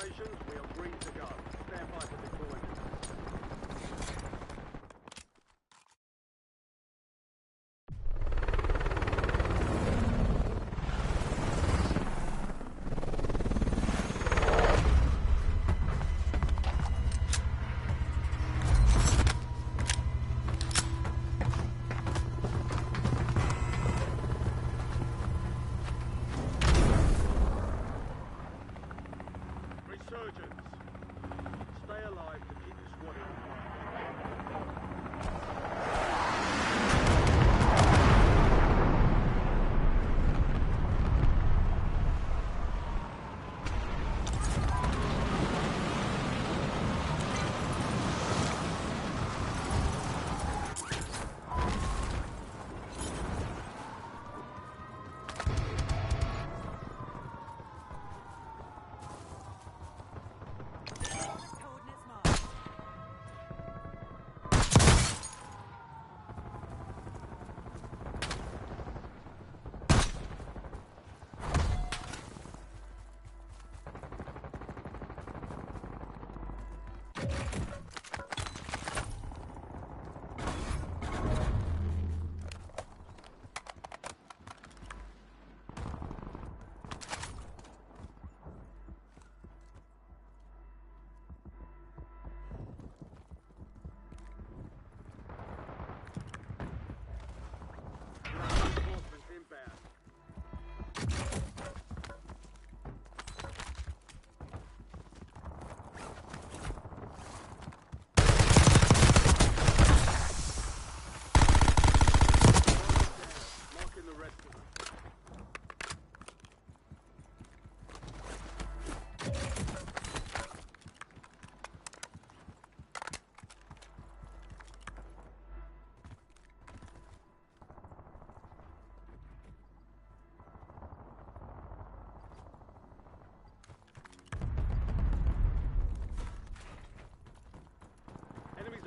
stations, we are green to go. Stand by for deployment. Stay alive to keep the squad in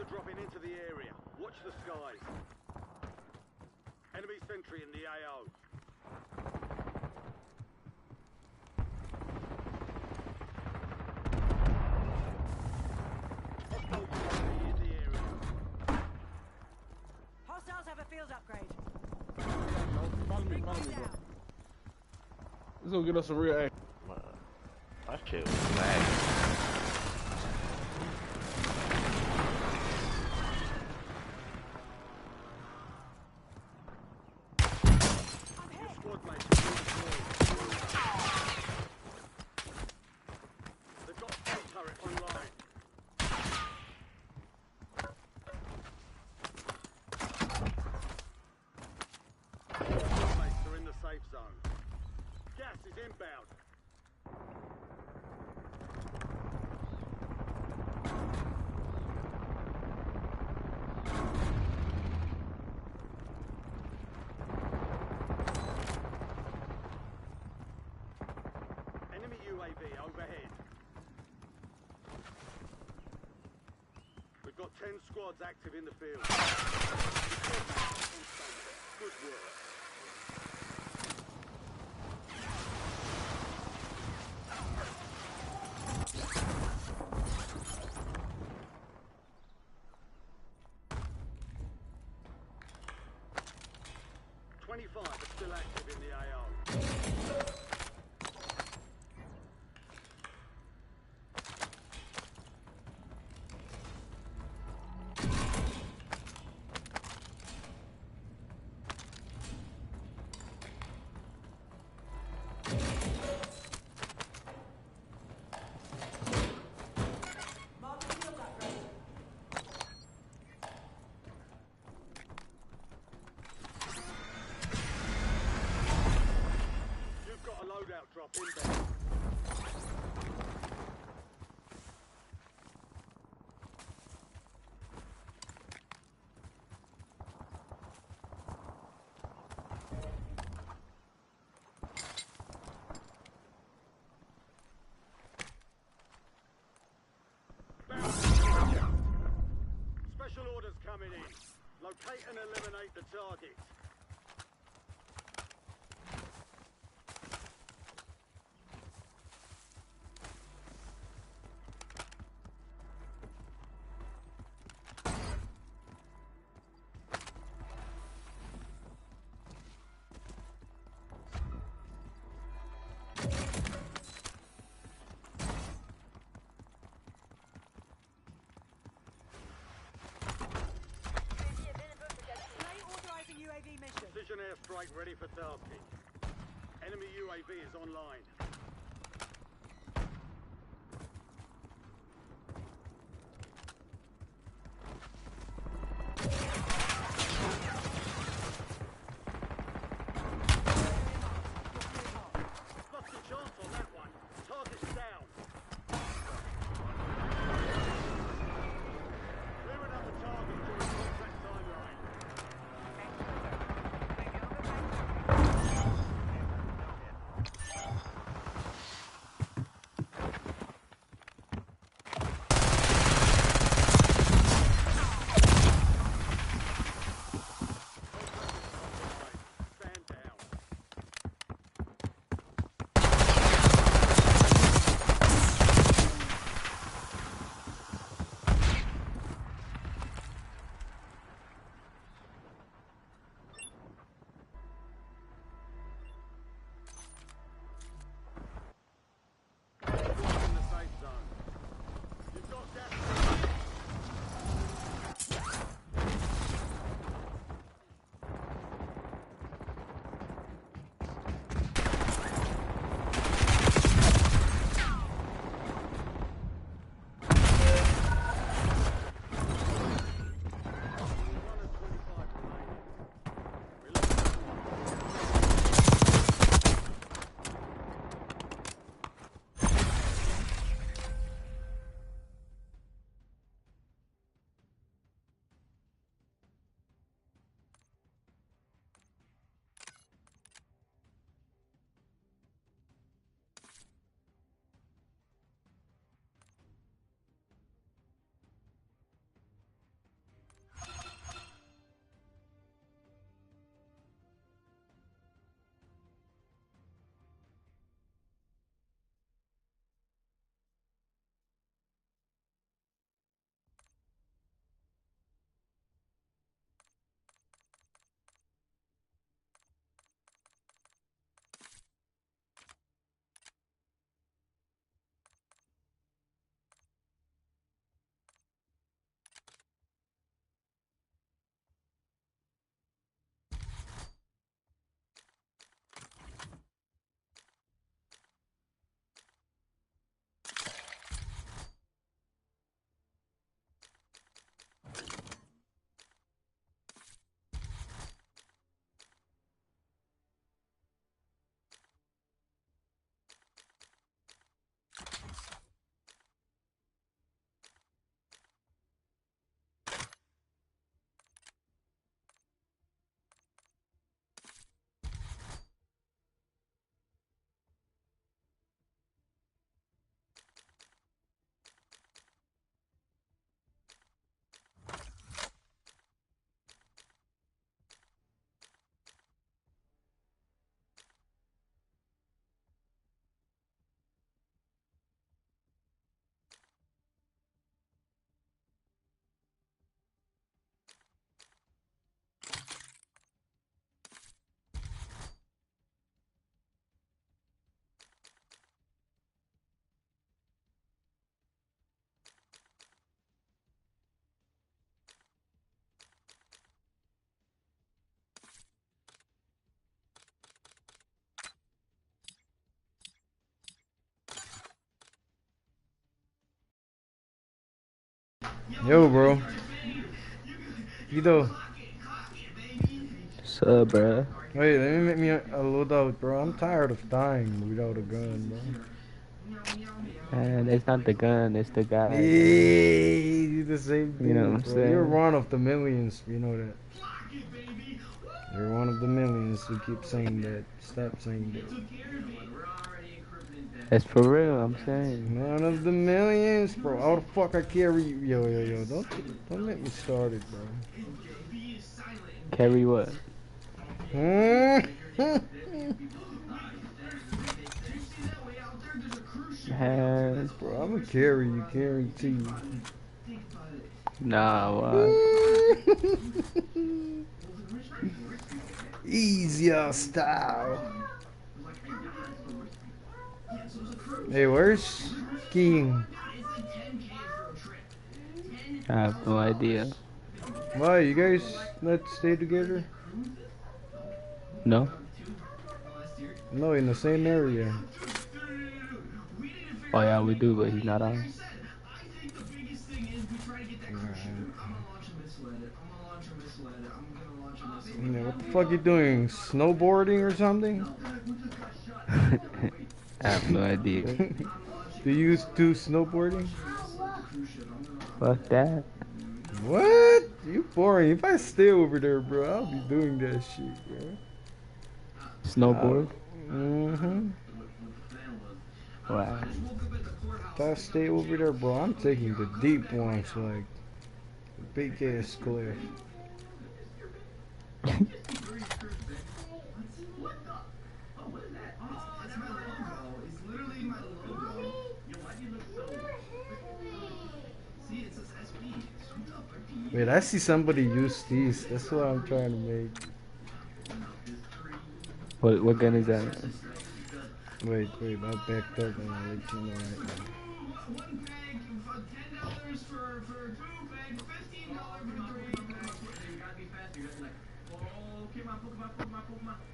dropping into the area. Watch the skies. Enemy sentry in the AO. Hostile UAV in the area. Hostiles have a field upgrade. Follow me, bro. This gonna get us some real action. My shit was lagging. They've got a turret online. Teammates are in the safe zone. Gas is inbound. Enemy UAV overhead. We've got 10 squads active in the field. Good work. Are still active in the AO. Loadout drop inbound. Special orders coming in. Locate and eliminate the target. ready for tasking. Enemy UAV is online. Lost a chance on that one. Target's down. Clearing up the target during contract timeline. Stand down. In the safe zone. You've got gas. One and 25 remaining. Yo, bro. Guido. What's up, bruh? Wait, let me make me a loadout, bro. I'm tired of dying without a gun, bro. Man, it's not the gun, it's the guy. Hey, you the same thing, You know what I'm bro. saying? You're one of the millions, you know that. You're one of the millions who keep saying that. Stop saying that. It's for real, I'm saying. One of the millions, bro. How the fuck I carry you? Yo. Don't let me start it, bro. Carry what? Man, Man, bro, I'm gonna carry you, guarantee. nah, what? Easier style. Hey, where's King? I have no idea. Why, you guys not stay together? No? No, in the same area. Oh yeah, we do, but he's not on. Man, what the fuck you doing? Snowboarding or something? I have no idea. Do you do snowboarding? Fuck that. What? You boring. If I stay over there, bro, I'll be doing that shit, bro. Snowboard? Mm-hmm. Wow. If I stay over there, bro, I'm taking the deep ones, like big ass cliff. Wait, I see somebody use these. That's what I'm trying to make. What gun is that? Wait, I backed up and I'll let you know right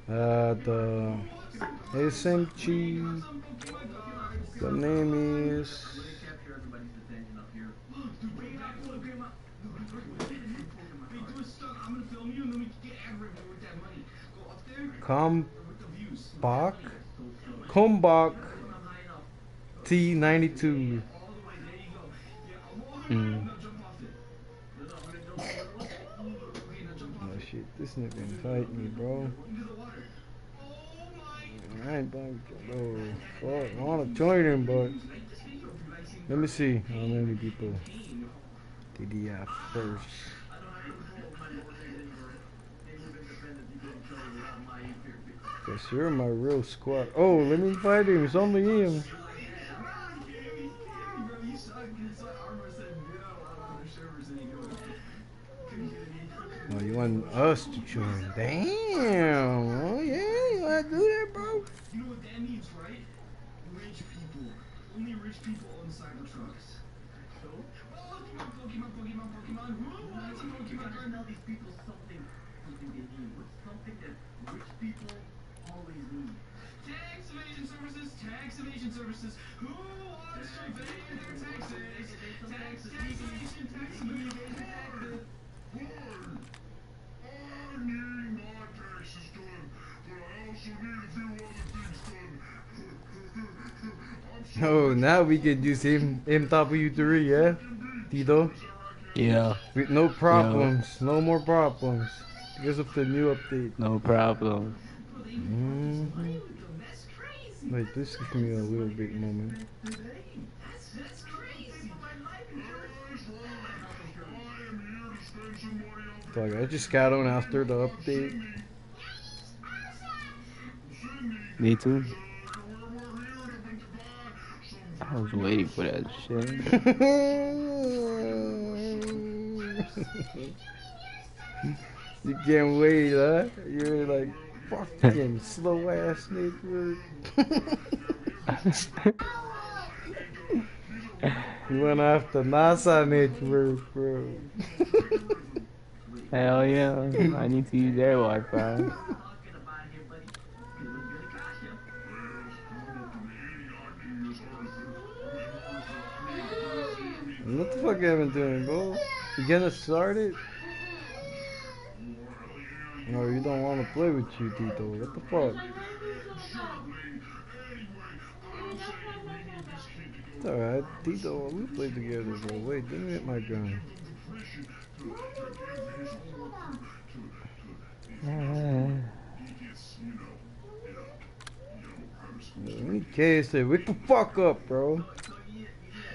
now. The SMG, the name is Combach T92. Oh shit, this nigga invite me, bro. I ain't about to go. Fuck, I wanna join him, but let me see how many people did he have first. Guess you're my real squad. Oh, let me invite him. It's only him. Oh, you want us to join? Damn. Oh yeah, you wanna do that, bro? You know what that means, right? Rich people. Only rich people own Cybertrucks. So? Oh, Pokemon. Who wants a Pokemon? Tell these people something they need. What's something that rich people always need? Tax evasion services. Who wants to evade their taxes? Taxation. I need my taxes done, but I also need a few other things done. Oh, now we can use MW3, yeah? Tito? Yeah. With no problems. No more problems. Because of the new update. No problem. Mm-hmm. Wait, this gives me a little bit moment. Fuck, I just got on after the update. Me too. I was waiting for that shit. You can't wait, huh? You're like, fucking slow ass nigga. You went after NASA network, bro. Hell yeah. I need to use their Wi-Fi. What the fuck have I been doing, bro? You gonna start it? No, you don't want to play with you, Tito. What the fuck? It's alright, Tito, we play together, bro. Wait, let me get my gun. In case they wake the fuck up, bro.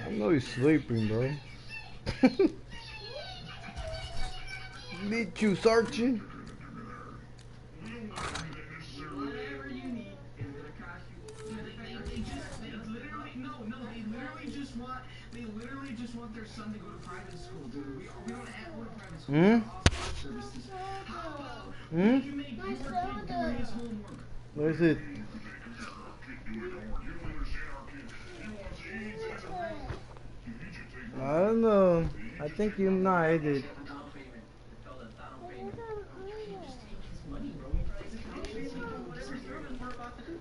I know he's sleeping, bro. Meet you, Sergeant. They literally just want their son to go to private school, dude. We don't have to go to private school. You make your kid do his homework. Where's it? I don't know. I think you might it. we're about to do.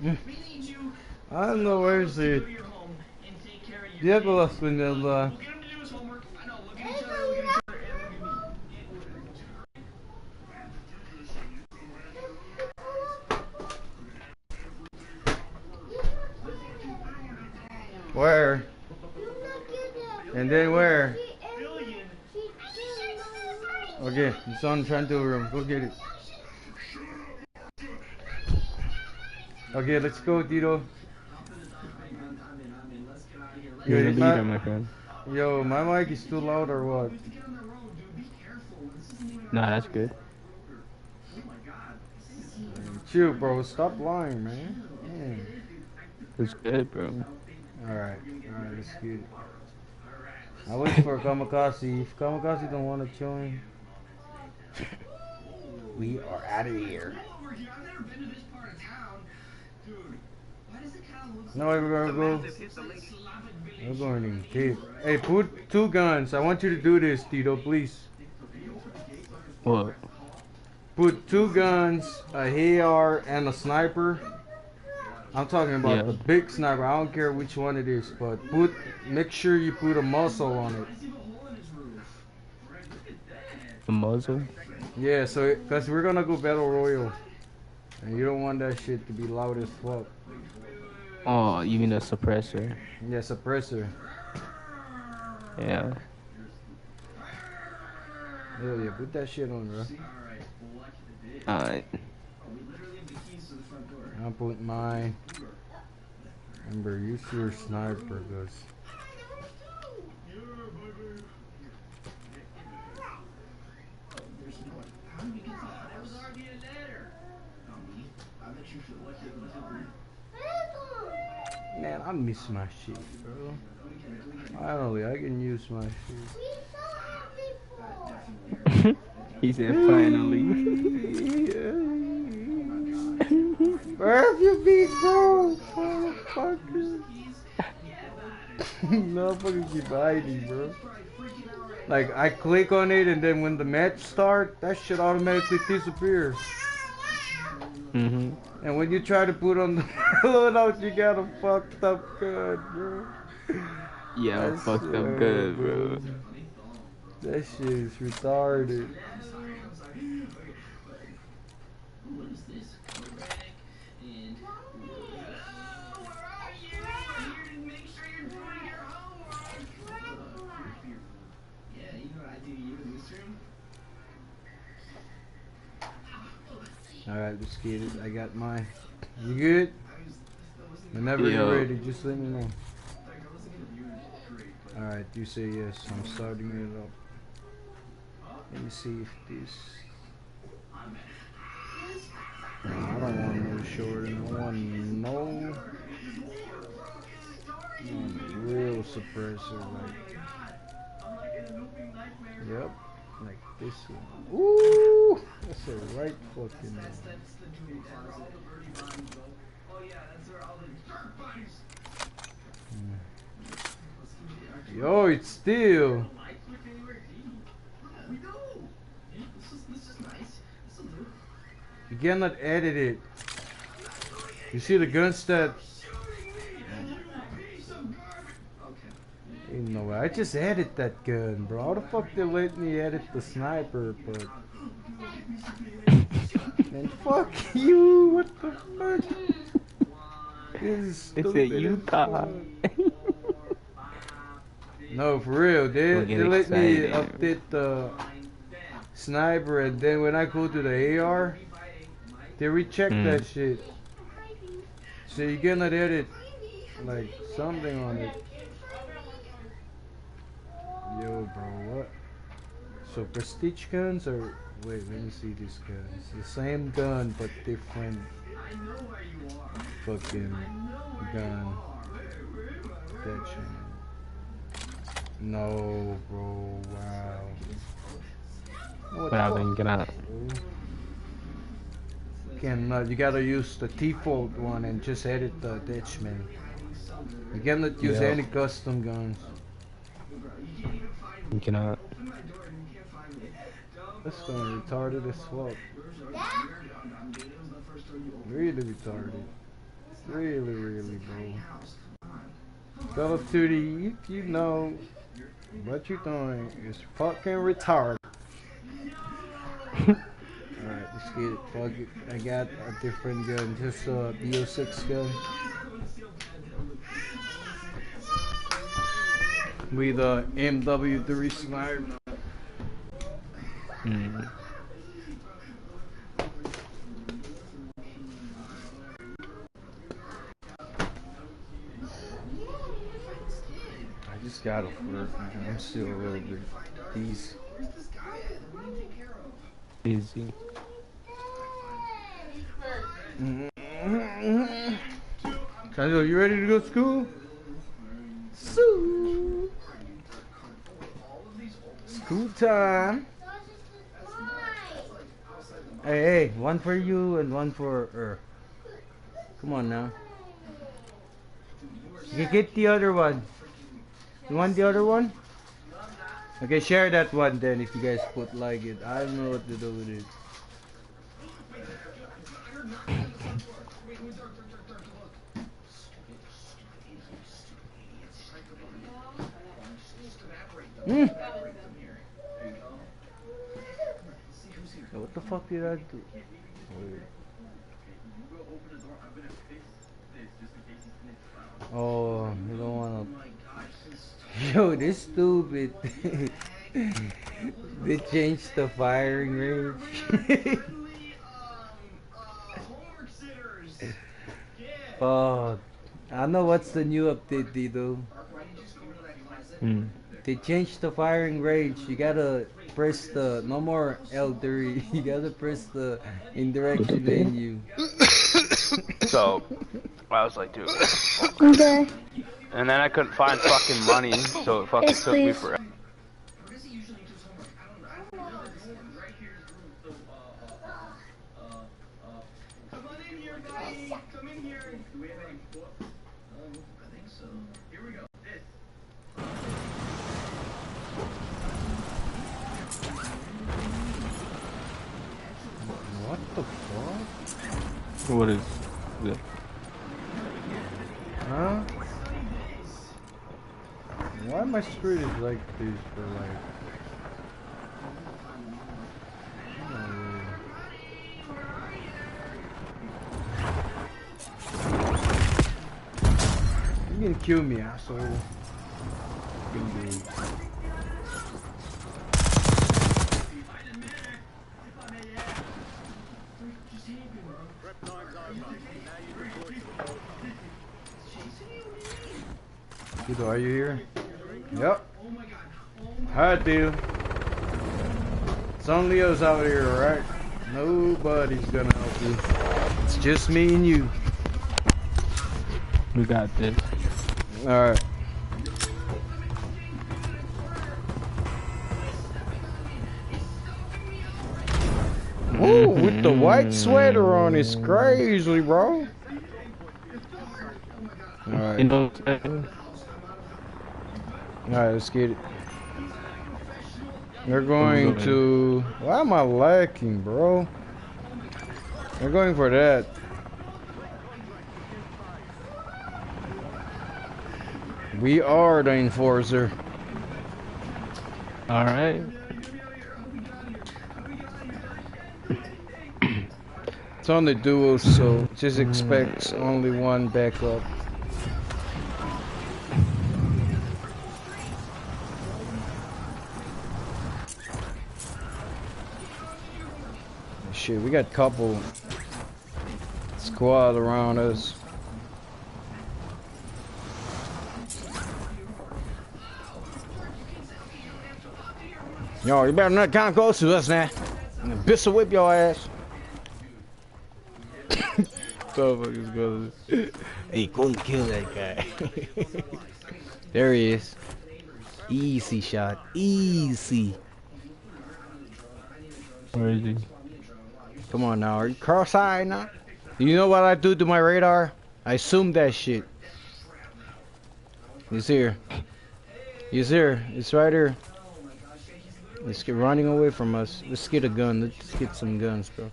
Mm. We need you I don't know where's to go it. to your home and take care of your Diablo kids. con el We'll get him to do his homework. I know, look at each other, look at each other, and look at me. where? And then where? Okay, it's on Trento room. Go get it. Okay, let's go, Tito. You're the Yo, leader, my friend. yo, my mic is too loud or what? Nah, that's good. Chill, bro. Stop lying, man. Damn. It's good, bro. Alright, let's get it. I'll wait for Kamikaze. If Kamikaze don't want to join, we are out of here. No, we're gonna go. We're going in deep. Hey, put 2 guns. I want you to do this, Tito, please. What? Put 2 guns, a AR, and a sniper. I'm talking about the big sniper. I don't care which one it is, but make sure you put a muzzle on it. The muzzle? Yeah, so because we're gonna go battle royal, and you don't want that shit to be loud as fuck. Oh, you mean a suppressor? Yeah, suppressor. Yeah. Hell yeah, put that shit on, bro. Alright. I'll put mine. Remember, use your sniper, cause man, I miss my shit, bro. Finally, I can use my shit. He said finally. Where have you been, bro? Motherfucker. No, fucking keep hiding, bro. Like, I click on it, and then when the match starts, that shit automatically disappears. Mm-hmm. And when you try to put on the loadout, you got a fucked up gun, bro. Yeah, fucked up good, bro. That shit is retarded. Alright, let's get it. I got mine. You good? Whenever you're ready, just let me know. Alright, you say yes. I'm starting it up. Let me see if this... I don't want no short and I want no... real suppressor, like... Yep, like this one. Ooh! That's a right fucking one. Yo, it's still... You cannot edit it. You see the guns that... Ain't no way. I just edit that gun, bro. How the fuck they let me edit the sniper, but... Man, fuck you! What the fuck? This is It's stupid a Utah. No, for real. They let me excited. update the sniper, and then when I go to the AR, they recheck that shit. So you cannot edit like something on it. Yo, bro, what? So prestige guns or wait? Let me see these guns. The same gun but different fucking gun. That shit. No, bro. Wow. What Well, the then get out. Cannot. You gotta use the default one and just edit the attachment. You cannot use any custom guns. You cannot. That's going retarded as fuck. Really retarded. Really, bro. Call of Duty, if you know what you're doing is fucking retarded. Alright, let's get it. Fuck it. I got a different gun, just a BO6 gun. With a MW3 sniper. I just got off work, man. I'm still a little bit easy. Easy. Kanjo, you ready to go to school? School time. Hey, one for you and one for her. Come on now. You get the other one. You want the other one? Okay, share that one then if you guys put like it. I don't know what to do with it. What the fuck did I do? Wait. Oh, you don't wanna. Yo, this stupid. They changed the firing range. Oh, I know what's the new update, Dido. They changed the firing range. You gotta press the no more L3. You gotta press the indirection menu. So I was like, dude. Okay. And then I couldn't find fucking money, so it fucking Yes, took me please. forever. Come on in here, buddy. Come in here. Do we have any books? I think so. Here we go. This. What the fuck? What is that? Huh? Why my screen is like this for like? You can kill me, asshole. Dude, are you here? Yep. Hi, dude. It's only us out here, alright? Nobody's gonna help you. It's just me and you. We got this. Alright. Ooh, with the white sweater on, it's crazy, bro. Alright. You know, Alright, let's get it. They're going to... Why am I lacking, bro? They're going for that. We are the enforcer. alright. It's only duos, so just expect only one backup. Shit, we got couple squad around us. Yo, you better not come close to us now. I'm gonna pistol whip your ass. Motherfuckers go. Hey, go and kill that guy. There he is. Easy shot. Easy. Where is he? Come on now, are you cross-eyed now? You know what I do to my radar? I zoom that shit. He's here. He's here. It's right here. Let's get running away from us. Let's get a gun. Let's get some guns, bro.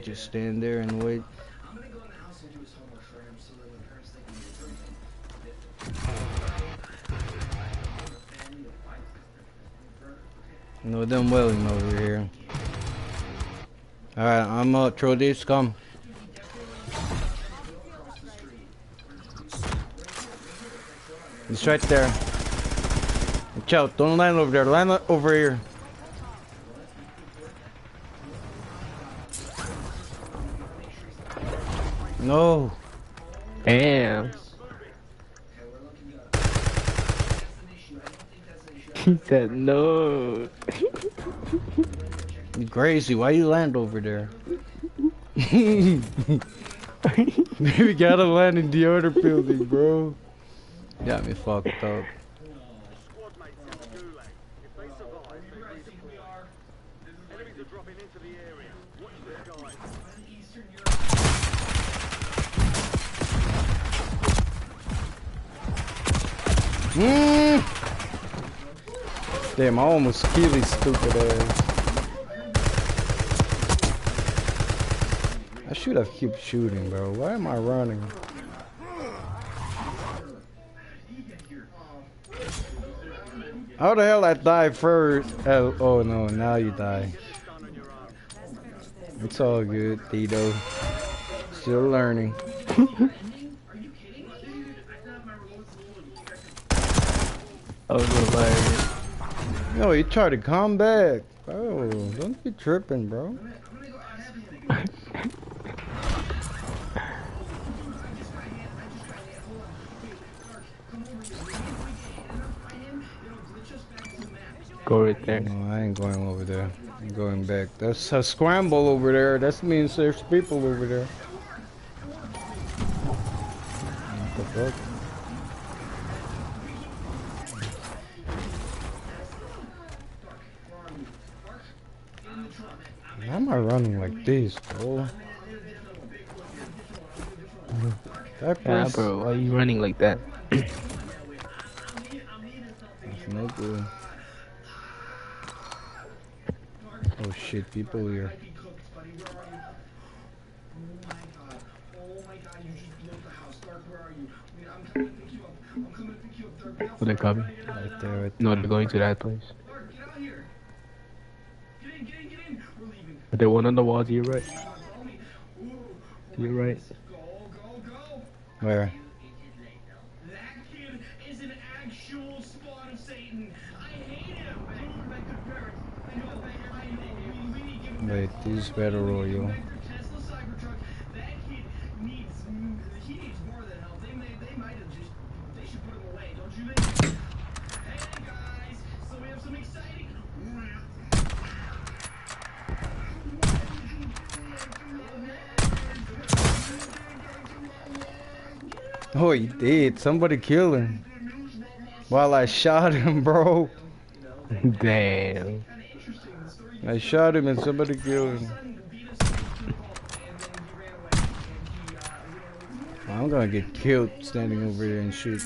just stand there and wait. I'm gonna go in the house and do his homework for him so that when parents think he's drinking. No, them welling over here. Alright, I'm up. Throw this, come. It's right there. Watch out, don't land over there, land over here. No. Damn. He said no. You crazy, why you land over there? Maybe gotta land in the other building, bro. Got me fucked up. Squad mates in the gulag. If they survive, they redeploy. Enemies are dropping into the area. Watch the skies. Damn, I almost killed his stupid ass. I should have kept shooting, bro. Why am I running? How the hell I die first? Oh no, now you die. It's all good, Tito. Still learning. Oh, hilarious. No, you try to come back. Oh, don't be tripping, bro. Go right there. No, I ain't going over there. I'm going back. That's a scramble over there. That means there's people over there. What the fuck? Why am I running like this, bro? Yeah, bro, why are you running like that? It's no good. Oh shit, people here. Oh, they're coming. Right there, right No, they're going to that place. But there's one on the wall to your right. To your right. Where? That kid is an actual spawn of Satan. I hate him. Wait, this is Battle Royale. Tesla Cybertruck. That kid needs more than help. They might have just. They should put him away, don't you think? Hey guys, so we have some exciting. Oh, he did. Somebody killed him. While I shot him, bro. Damn. I shot him and somebody killed him. I'm gonna get killed standing over there and shoot.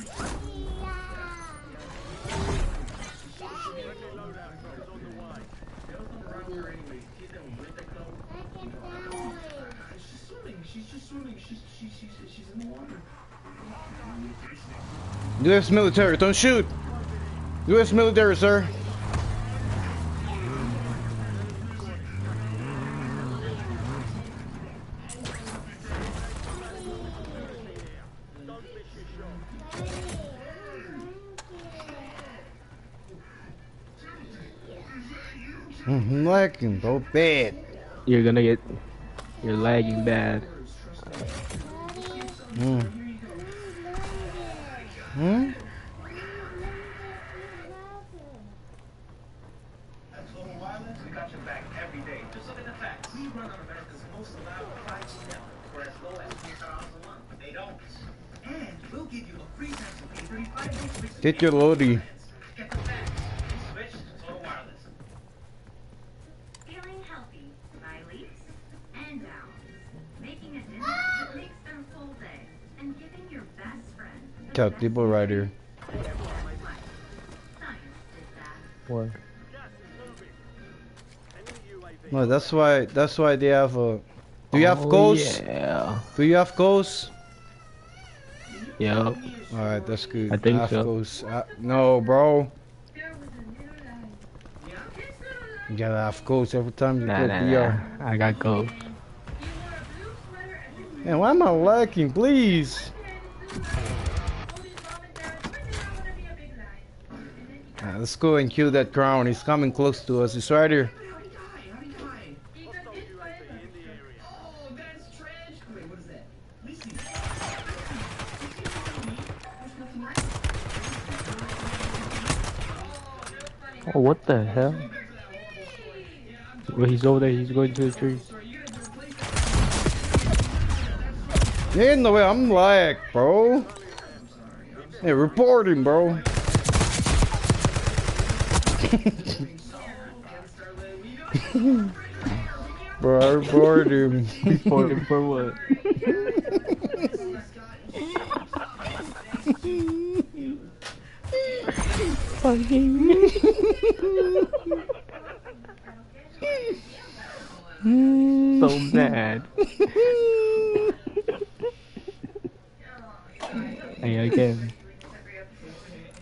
U.S. military, don't shoot! U.S. military, sir. I'm lagging so bad. You're lagging bad. Get your loadie. Feeling healthy by leaps and bounds, making a dinner that makes their full day, and giving your best friend the Tell best people right here. Science did that. What? No, that's why they have a Do you have ghosts? Yeah. Do you have ghosts? Yep. Alright, that's good. I think have so. ghosts. No, bro. You gotta have ghosts every time you go BR. I got ghosts. Man, why am I lagging? Please. Let's go and kill that crown. He's coming close to us. He's right here. How'd he die? How'd he die? Oh, that's trash. Wait, what is that? Listen. Oh, what the hell? Well, he's over there. He's going to the tree. You're in the way. I'm lag, bro. Hey, report him, bro. Bro, I reported him. Reported for what? Fucking. So bad. Hey, again.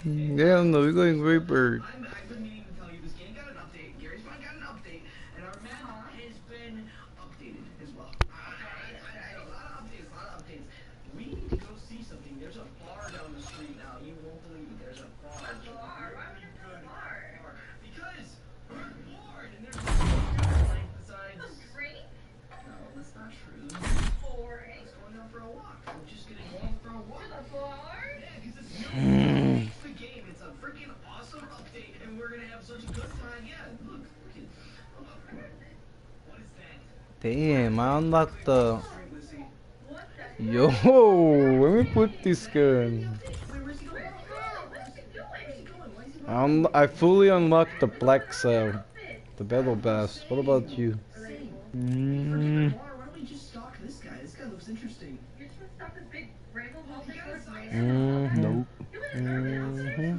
Yeah, no, we're going Reaper. I've been meaning to tell you this game got an update. Gary's got an update, and our map has been updated as well. A lot of updates. We need to go see something. There's a bar down the street now. You won't believe it. There's a bar. Really good bar. Because we're bored, and there's nothing besides. No, that's not true. Let's go out for a walk. We're just gonna go out for a walk. Yeah, because it's new. It's the game. It's a freaking awesome update, and we're gonna have such a good time. Yeah, look. What is that? Damn, I unlocked the... Lizzie. Yo, let me put this gun. Wait, where's he going? Where's he going? Why is he running? I fully unlocked the black cell. The battle bass. What about you? Mm. Why don't we just stalk this guy? This guy looks interesting. Nope. Let's go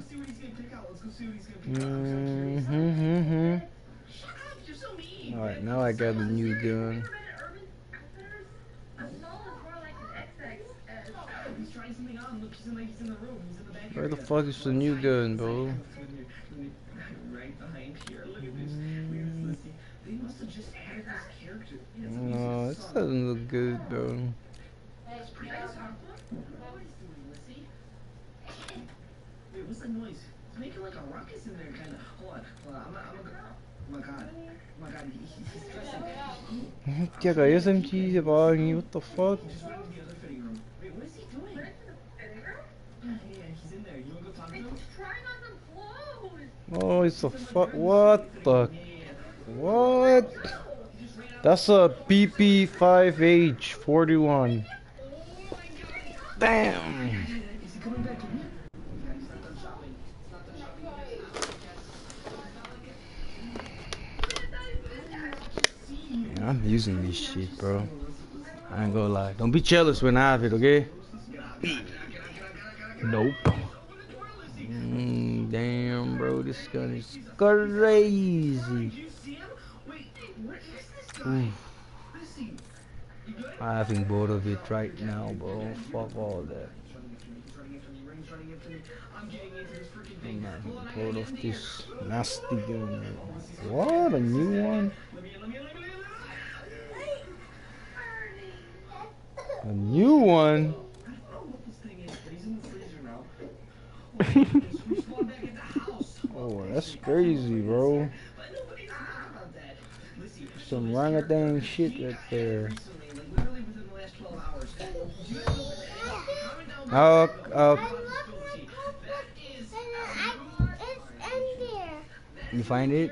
see what he's gonna pick out. Let's go see what he's gonna pick out. Shut up, you're so mean. Alright, now I got a new gun. He's trying something on. Look, he's in the room. He's in the back Where the area. fuck is the new gun, bro? Right behind here. Look at this. Lizzie. They must have just added this character. No, this doesn't look good, bro. It's pretty awesome. What is doing, Lizzie? Wait, what's that noise? It's making like a ruckus in there, kind of. Hold on. I'm gonna go. Oh my god. Oh my god, he's stressing. Jaga SMG buying, what the fuck? Just went into the other fitting room. Wait, what is he doing? Yeah, he's in there. You wanna go talk to him? Oh, it's a fuck. What the? What? That's a PP5H41. Damn. Is he coming back to me? He's not done shopping. He's not done shopping. Yeah, I'm using this shit, bro. I ain't gonna lie. Don't be jealous when I have it, okay? Nope. Damn, bro, this gun is crazy. Did you see him? Wait, what is this guy? Lizzie, you good? I'm having both of it right now, bro. Fuck all that. He's running after me. I'm getting into this freaking thing. I'm having Hold on, I both gotta of get in this nasty gun. What? A new one? Let me in. A new one? I don't know what this thing is, but he's in the freezer now. We spawned back at the house. Oh, that's crazy, bro. But nobody knows about that. Lizzie, Some orangutan shit right there. recently, like literally within the last 12 hours. Do you guys know what that is? Comment down below. Oh, That is It's in there. you find it?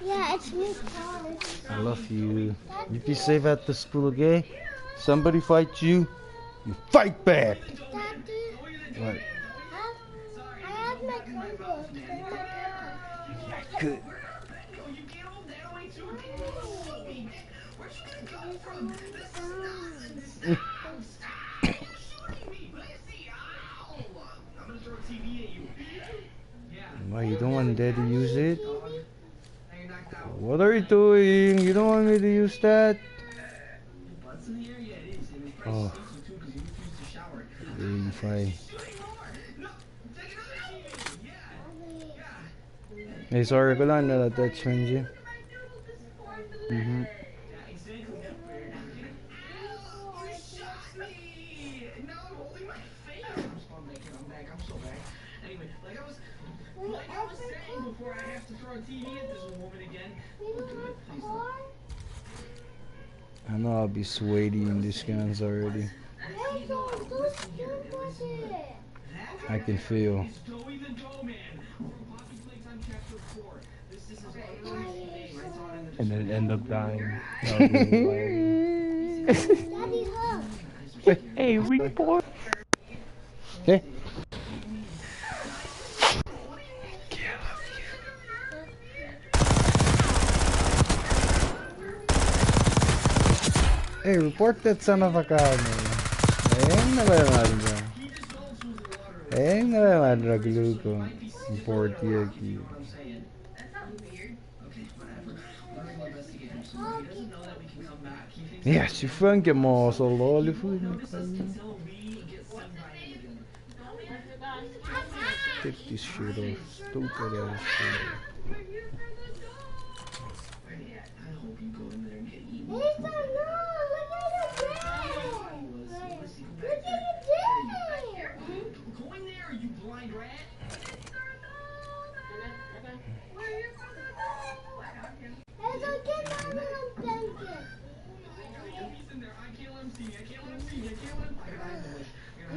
Yeah, it's me calling. I love you. You be safe at the school, okay? Somebody fight you, you fight back. Daddy, What? I have my combo. Good. you can't hold that away too. Shoot me. Where'd you get a gun from? This is nonsense. Stop shooting me. Lizzie, ow. I'm gonna throw a TV at you. Yeah. Why you don't want Dad to use it? Now you're knocked out. What are you doing? You don't want me to use that? Your butt's in the air? Yeah, it is. And it's Oh. probably stinky too because you refuse to shower. Really fine. Shooting more! No! Take another TV! Yeah! Hey, sorry ko lang na attachment dyan. Mhm. Yeah, exactly. Ow! You shot me! Now I'm holding my face! I'm back here. I'm back. I'm so back. Anyway, like I was saying before I have to throw a TV at this woman again. Don't do it, please don't. I know I'll be sweaty in these guns already. I can feel. And then end up dying. That was really hilarious. Hey, report. Okay. Hey, report that son of a gun, man. Ayun na ba yung ano dyan? Ayun na ba yung ano naglulo ko? Report here, key. Ja, 25 må så lålig for Take this shit off. Stupid ass shit. Going there, you blind rat!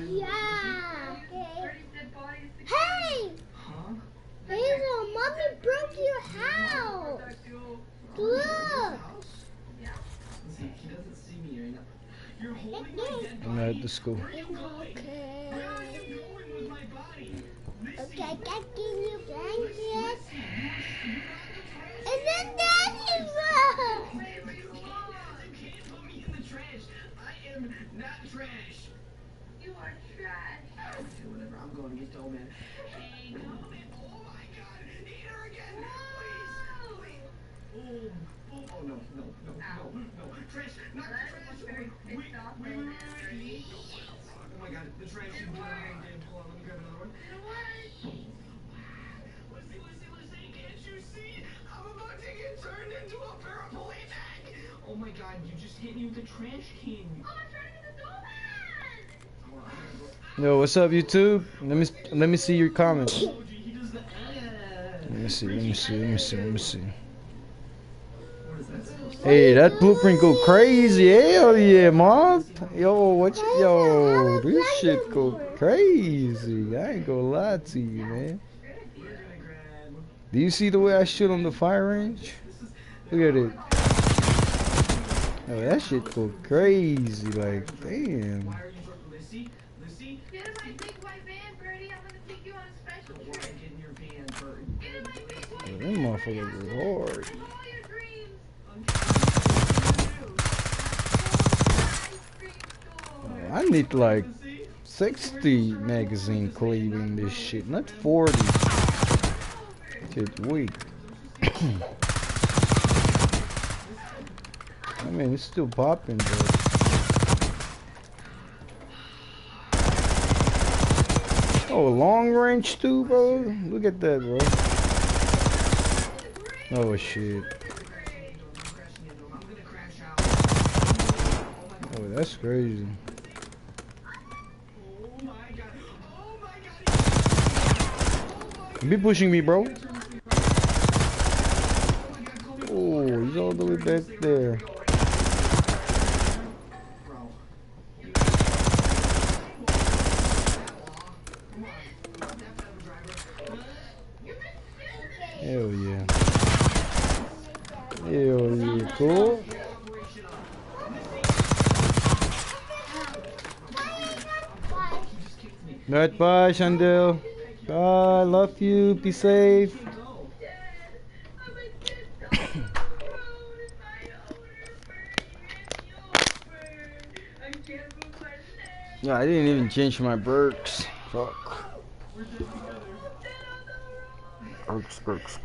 Yeah. Hey! Hazel, mommy broke your house. Look. He doesn't see me right now. You're holding my dead I'm body. at the school. Okay. Where are you going with my body? Okay, I give you blankets. And then Daddy broke. You can't put me in the trash. I am not trash. You are trash. Okay, whatever. I'm going to get Dough Man. Hey, Dough Man. Oh my God. Eat her again. Please. Please. Oh, no. Trash. Not the trash. Wait. Oh my God. The trash is blowing. Hold on. Let me grab another one. Listen. Can't you see? I'm about to get turned into a paraplegic. Oh my God. You just hit me with the trash can. Oh, I'm turning into Dough Man. Hold on. Yo, what's up, YouTube? Let me see your comments. He does the Let me see. What is that supposed to Hey, that blueprint go crazy. Hell yeah, mom. Yo, yo, this shit go crazy. I ain't gonna lie to you, man. Do you see the way I shoot on the fire range? Look at it. Oh, that shit go crazy. Like, damn. Why are you Lissy? Get in my big white van, Birdie. I'm gonna take you on a special trip. Get in your van, Bert. Get in my big white Oh, van. them motherfuckers go hard. Of all your dreams. I need like 60 magazine cleaving this shit, not 40. Shit weak. I mean, it's still popping, but oh, long range too, bro. Look at that, bro. Oh shit. Oh, that's crazy. Be pushing me, bro. Oh, he's all the way back there. Hell yeah. Hell yeah, cool. Alright, bye, Shandel. Bye, love you, be safe. Yeah, I didn't even change my Berks. Fuck. Berks.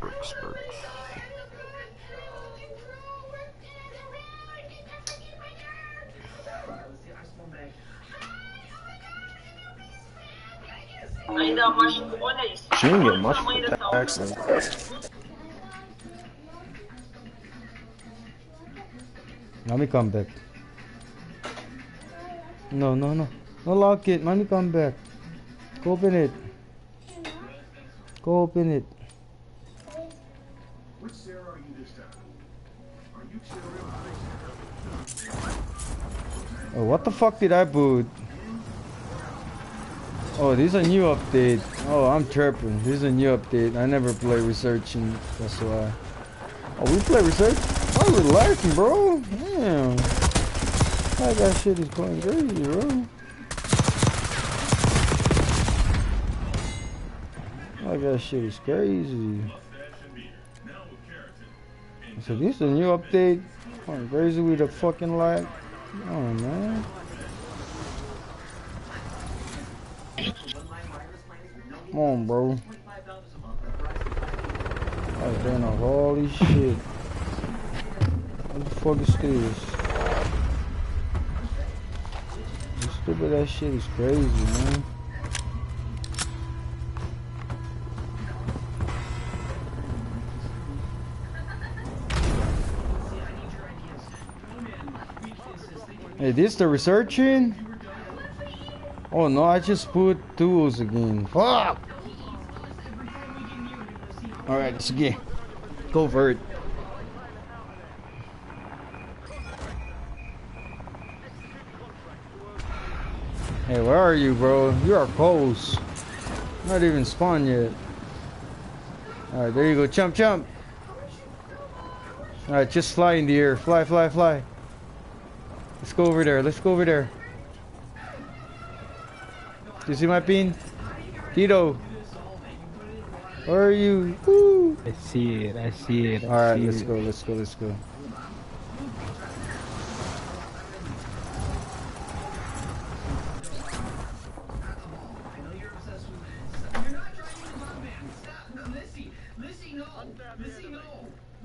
She didn't get much for that accident. Mommy come back. No, no, no. No lock it. Mommy come back. Go open it. Go open it. Which Sarah are you this time? Are you Oh, what the fuck did I boot? Oh, this is a new update. Oh, I'm tripping. This is a new update. I never play researching. That's why. Oh, we play research? I was laughing, bro. Damn. That shit is going crazy, bro. That shit is crazy. So this is a new update. Going crazy with the fucking lag. Oh man. Come on, bro. Oh damn! Holy shit! What the fuck is this? This stupid ass shit is crazy, man. Hey, this the researching? Oh no, I just put tools again. Fuck! Alright, let's get. Go for it. Hey, where are you, bro? You are close. Not even spawned yet. Alright, there you go. Jump, jump. Alright, just fly in the air. Fly, fly, fly. Let's go over there. Let's go over there. Do you see my pin? Tito. Where are you? Woo. I see it. I see it. Alright, let's go. Let's go. Let's go.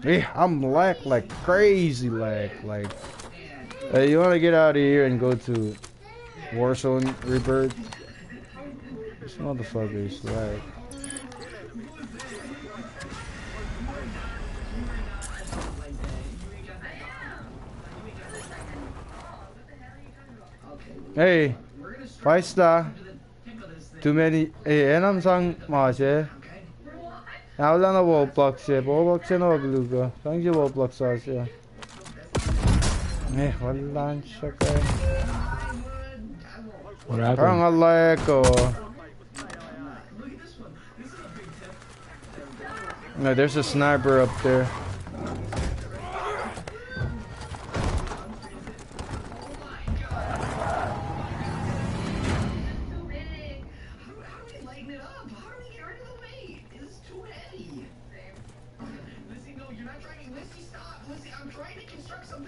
Hey, I'm lag like crazy lag. Like, hey, you wanna get out of here and go to Warzone Rebirth? This motherfucker is lag. Hey, 5 star. Too many. Hey, enam상 마세. Wala na Roblox eh. Roblox na waglo ka. Saan yung Roblox siya? Eh, wala siya kaya. What happened? Parang alay ko. No, there's a sniper up there.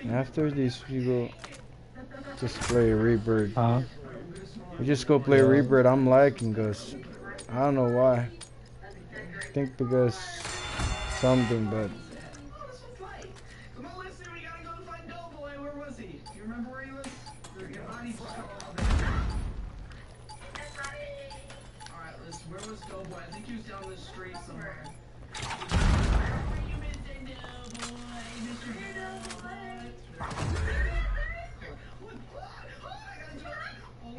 After this, we go just play Rebirth. Huh? We just go play Rebirth. I'm liking this. I don't know why. I think because something, but.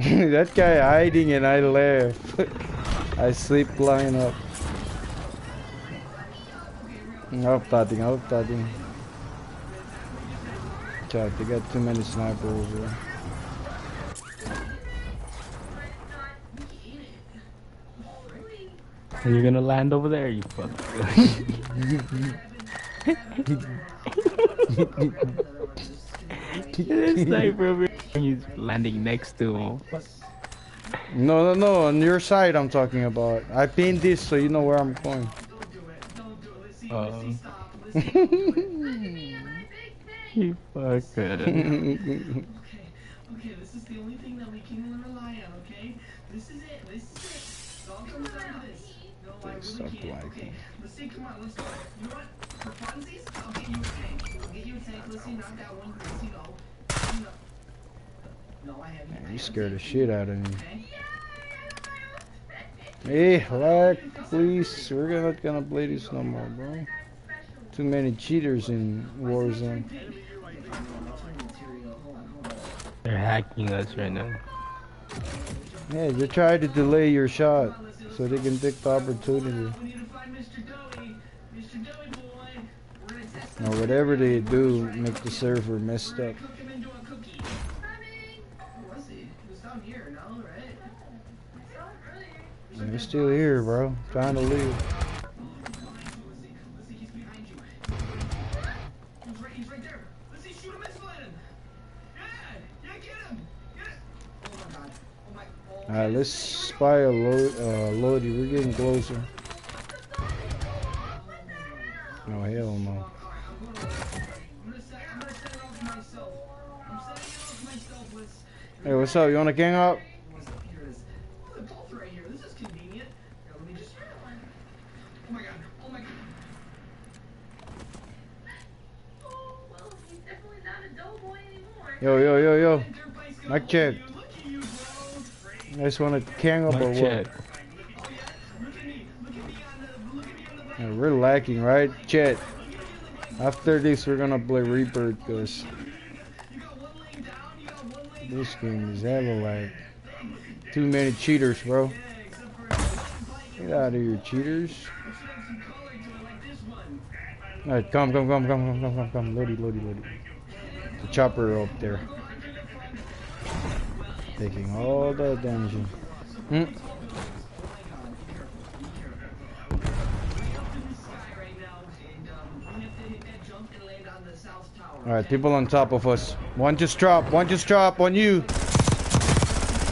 That guy hiding and I left. I sleep lying up. Outputting. God, they got too many snipers there. Are you gonna land over there, you fuck? This sniper over here, he's landing next to him. No, on your side I'm talking about. I pinned this so you know where I'm going. You fucker. Okay, this is the only thing that we can rely on, okay? This is it. It all comes down to this. No, I really can't. Okay, let's see, come on, let's go. You know what? For funsies, I'll get you a tank. Let's see, not that one. Let's see, no. No, I haven't. Man, you scared the shit out of me. Hey, lag, please. We're not gonna play this no more, bro. Too many cheaters in Warzone. They're hacking us right now. Yeah, they try to delay your shot so they can take the opportunity. Or whatever they do, make the server messed up. They're still here, bro. Trying to leave. Alright, let's spy a Lodi. We're getting closer. No, hell no. Hey, what's up? You wanna gang up? Yo. Mic check. You guys wanna gang up or what? Yeah, we're lacking, right? Chat. After this, we're gonna play Reaper because this game is hella lag. Too many cheaters, bro. Get out of here, cheaters. Alright, come. Lodi. The chopper up there. Taking all the damage. Alright, people on top of us. One just drop on you.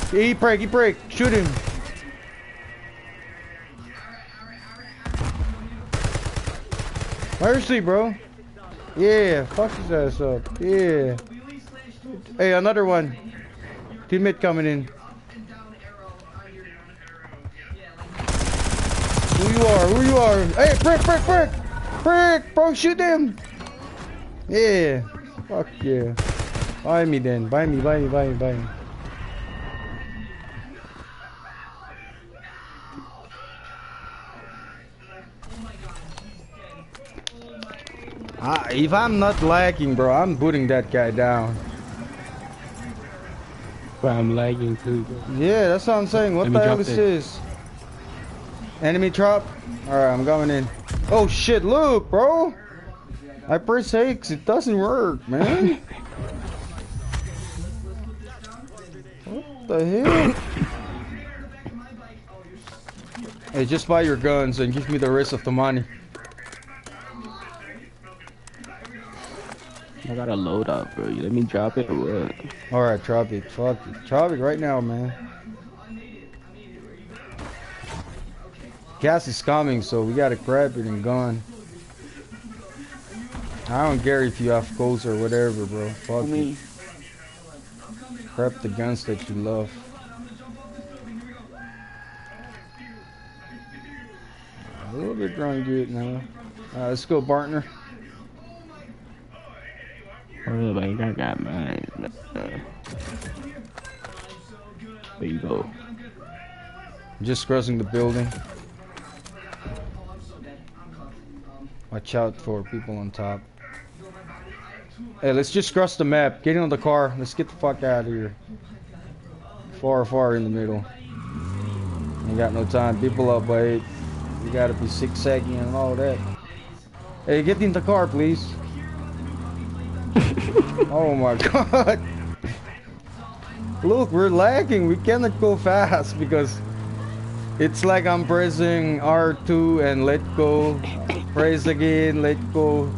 He break. Shoot him. Mercy, bro. Yeah, fuck his ass up. Yeah. Hey, another one. Teammate coming in. Who you are? Hey, brick, bro, shoot him. Yeah. Fuck yeah. Buy me then. Buy me. If I'm not lagging, bro, I'm putting that guy down. But I'm lagging too, bro. Yeah, that's what I'm saying. What the hell is this? Enemy drop? Alright, I'm going in. Oh shit, look, bro! I press X, it doesn't work, man. What the hell? Hey, just buy your guns and give me the rest of the money. I gotta load up, bro. You let me drop it or what? Alright, drop it. Fuck it. Drop it right now, man. Gas is coming, so we gotta grab it and gun. I don't care if you have goals or whatever, bro. Fuck it. Grab the guns that you love. A little bit drunk good now. Let's go, partner. Oh, like I got mine. There you go. Just crossing the building. Watch out for people on top. Hey, let's just cross the map. Get in the car. Let's get the fuck out of here. Far in the middle. Ain't got no time. People up by 8. You gotta be zigzagging and all that. Hey, get in the car, please. Oh my god. Look, we're lagging. We cannot go fast because it's like I'm pressing R2 and let go. Press again, let go.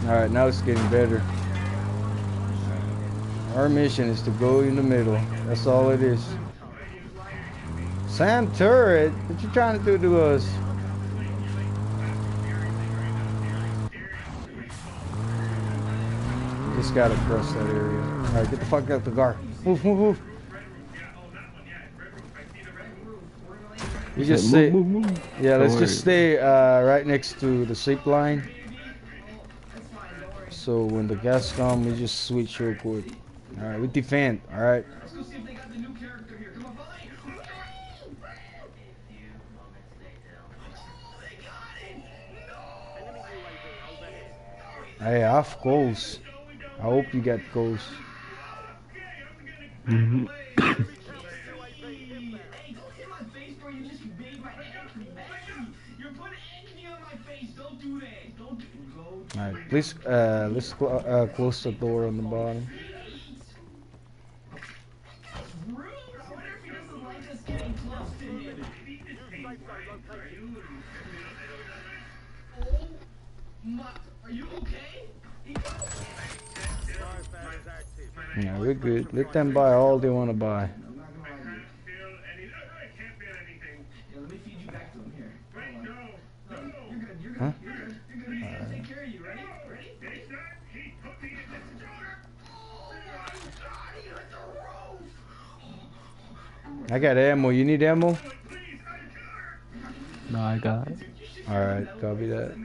Alright, now it's getting better. Our mission is to go in the middle. That's all it is. Sam turret? What you trying to do to us? Just gotta cross that area. Alright, get the fuck out the car. Move. You just stay. Yeah, let's just stay right next to the zip line. So when the gas comes, we just switch real quick Alright, we defend. Alright. Let's go see if they got the new character here. Come on, follow me. Hey, I have goals. I hope you get goals. Mm-hmm. Hey, don't hit my face, bro. You just made my acne. You're putting acne on my face. Don't do that. Don't do go. Alright, please, let's close the door on the bottom. That's rude. I wonder if he doesn't like us getting close to him. Oh my, are you okay? Yeah, we're good. Let them buy all they want to buy. I'm not gonna lie to you. Yeah, let me feed you back to him here. Hold on. No, you're good. You're good. Huh? You're good. You're good. He's gonna take care of you. Ready? Ready? Oh my God! He hit the roof. I got ammo. You need ammo? No, I got it. Alright, copy that.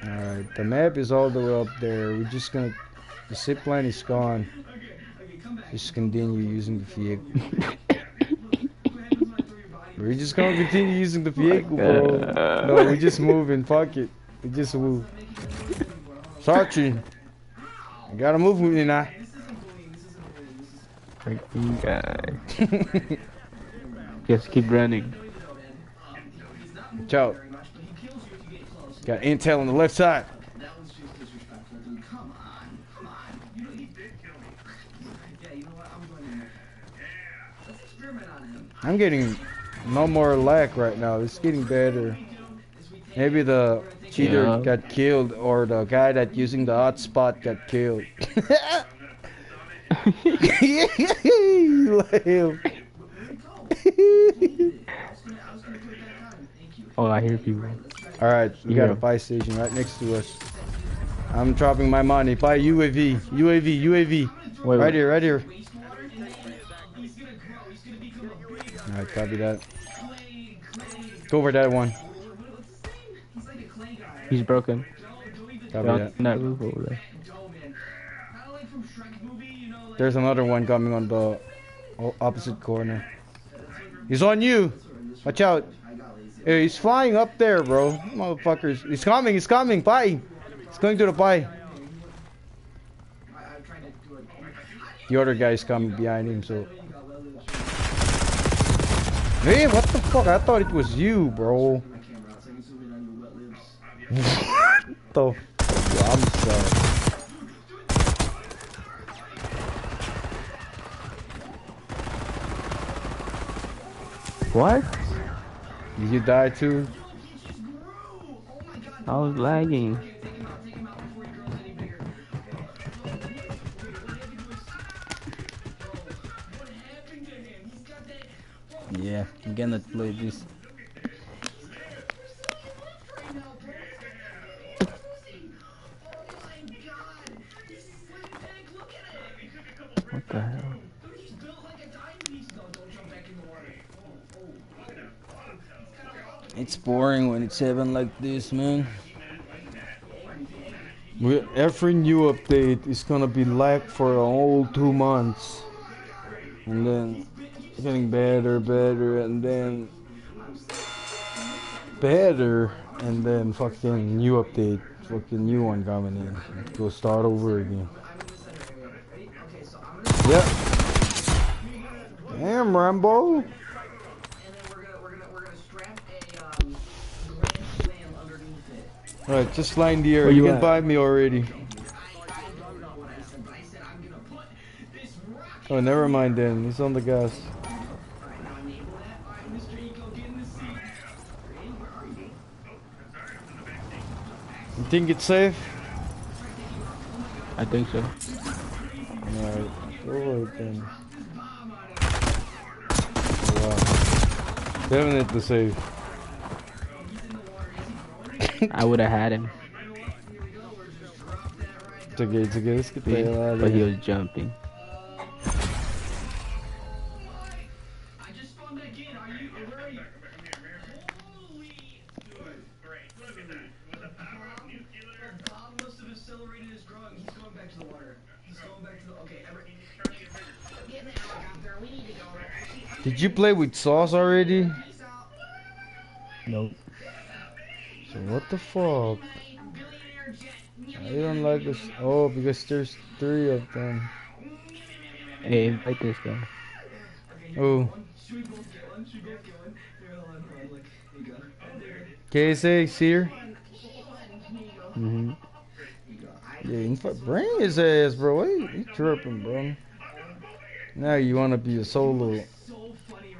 Alright, the map is all the way up there. We're just gonna... The zip line is gone. Just continue using the vehicle. We're just gonna continue using the vehicle, bro. No, we're just moving. Fuck it. We just move. Sarchi, I gotta move with you now. Freaking guy. Just keep running. Ciao. Got intel on the left side. That was just disrespectful, dude. Come on. Come on. You know, he did kill me. Yeah, you know what? I'm going in there. Let's experiment on him. I'm getting no more lag right now. It's getting better. Maybe the cheater got killed or the guy that using the hotspot got killed. Oh, I hear people. Alright, we got a buy station right next to us. I'm dropping my money. Buy UAV. UAV. UAV. Wait, right here, right here. Alright, copy that. Go over that one. He's broken. Copy Down that. in that roof over there. There's another one coming on the opposite corner. He's on you. Watch out. Hey, he's flying up there, bro. Motherfuckers. He's coming. He's coming. Bye. He's going to the bye. The other guy's coming behind him, so. Hey, what the fuck? I thought it was you, bro. What the fuck? I'm sorry. What? Did you die too? I was lagging. Yeah, I'm gonna play this. What the hell? It's boring when it's heaven like this, man. Every new update is gonna be lag for a whole 2 months. And then getting better, and then better, and then fucking new update, fucking new one coming in. Go start over again. Yep. Damn, Rambo. Alright, just line the air. You can buy me already. Oh, never mind then. He's on the gas. You think it's safe? I think so. Alright, go ahead then. Oh, wow. Definitely safe. I would have had him. It's okay, it's okay. Let's get the hell out of here. But he was jumping. accelerated his drug. He's going back to the water. He's going back to the. Okay, get in the helicopter. We need to go. Did you play with sauce already? Nope. So what the fuck? I don't like this. Oh, because there's 3 of them. Hey, invite this guy. Oh. KSA, Seer? Mm-hmm. Yeah, bring his ass, bro. What you tripping, bro? Now you want to be a solo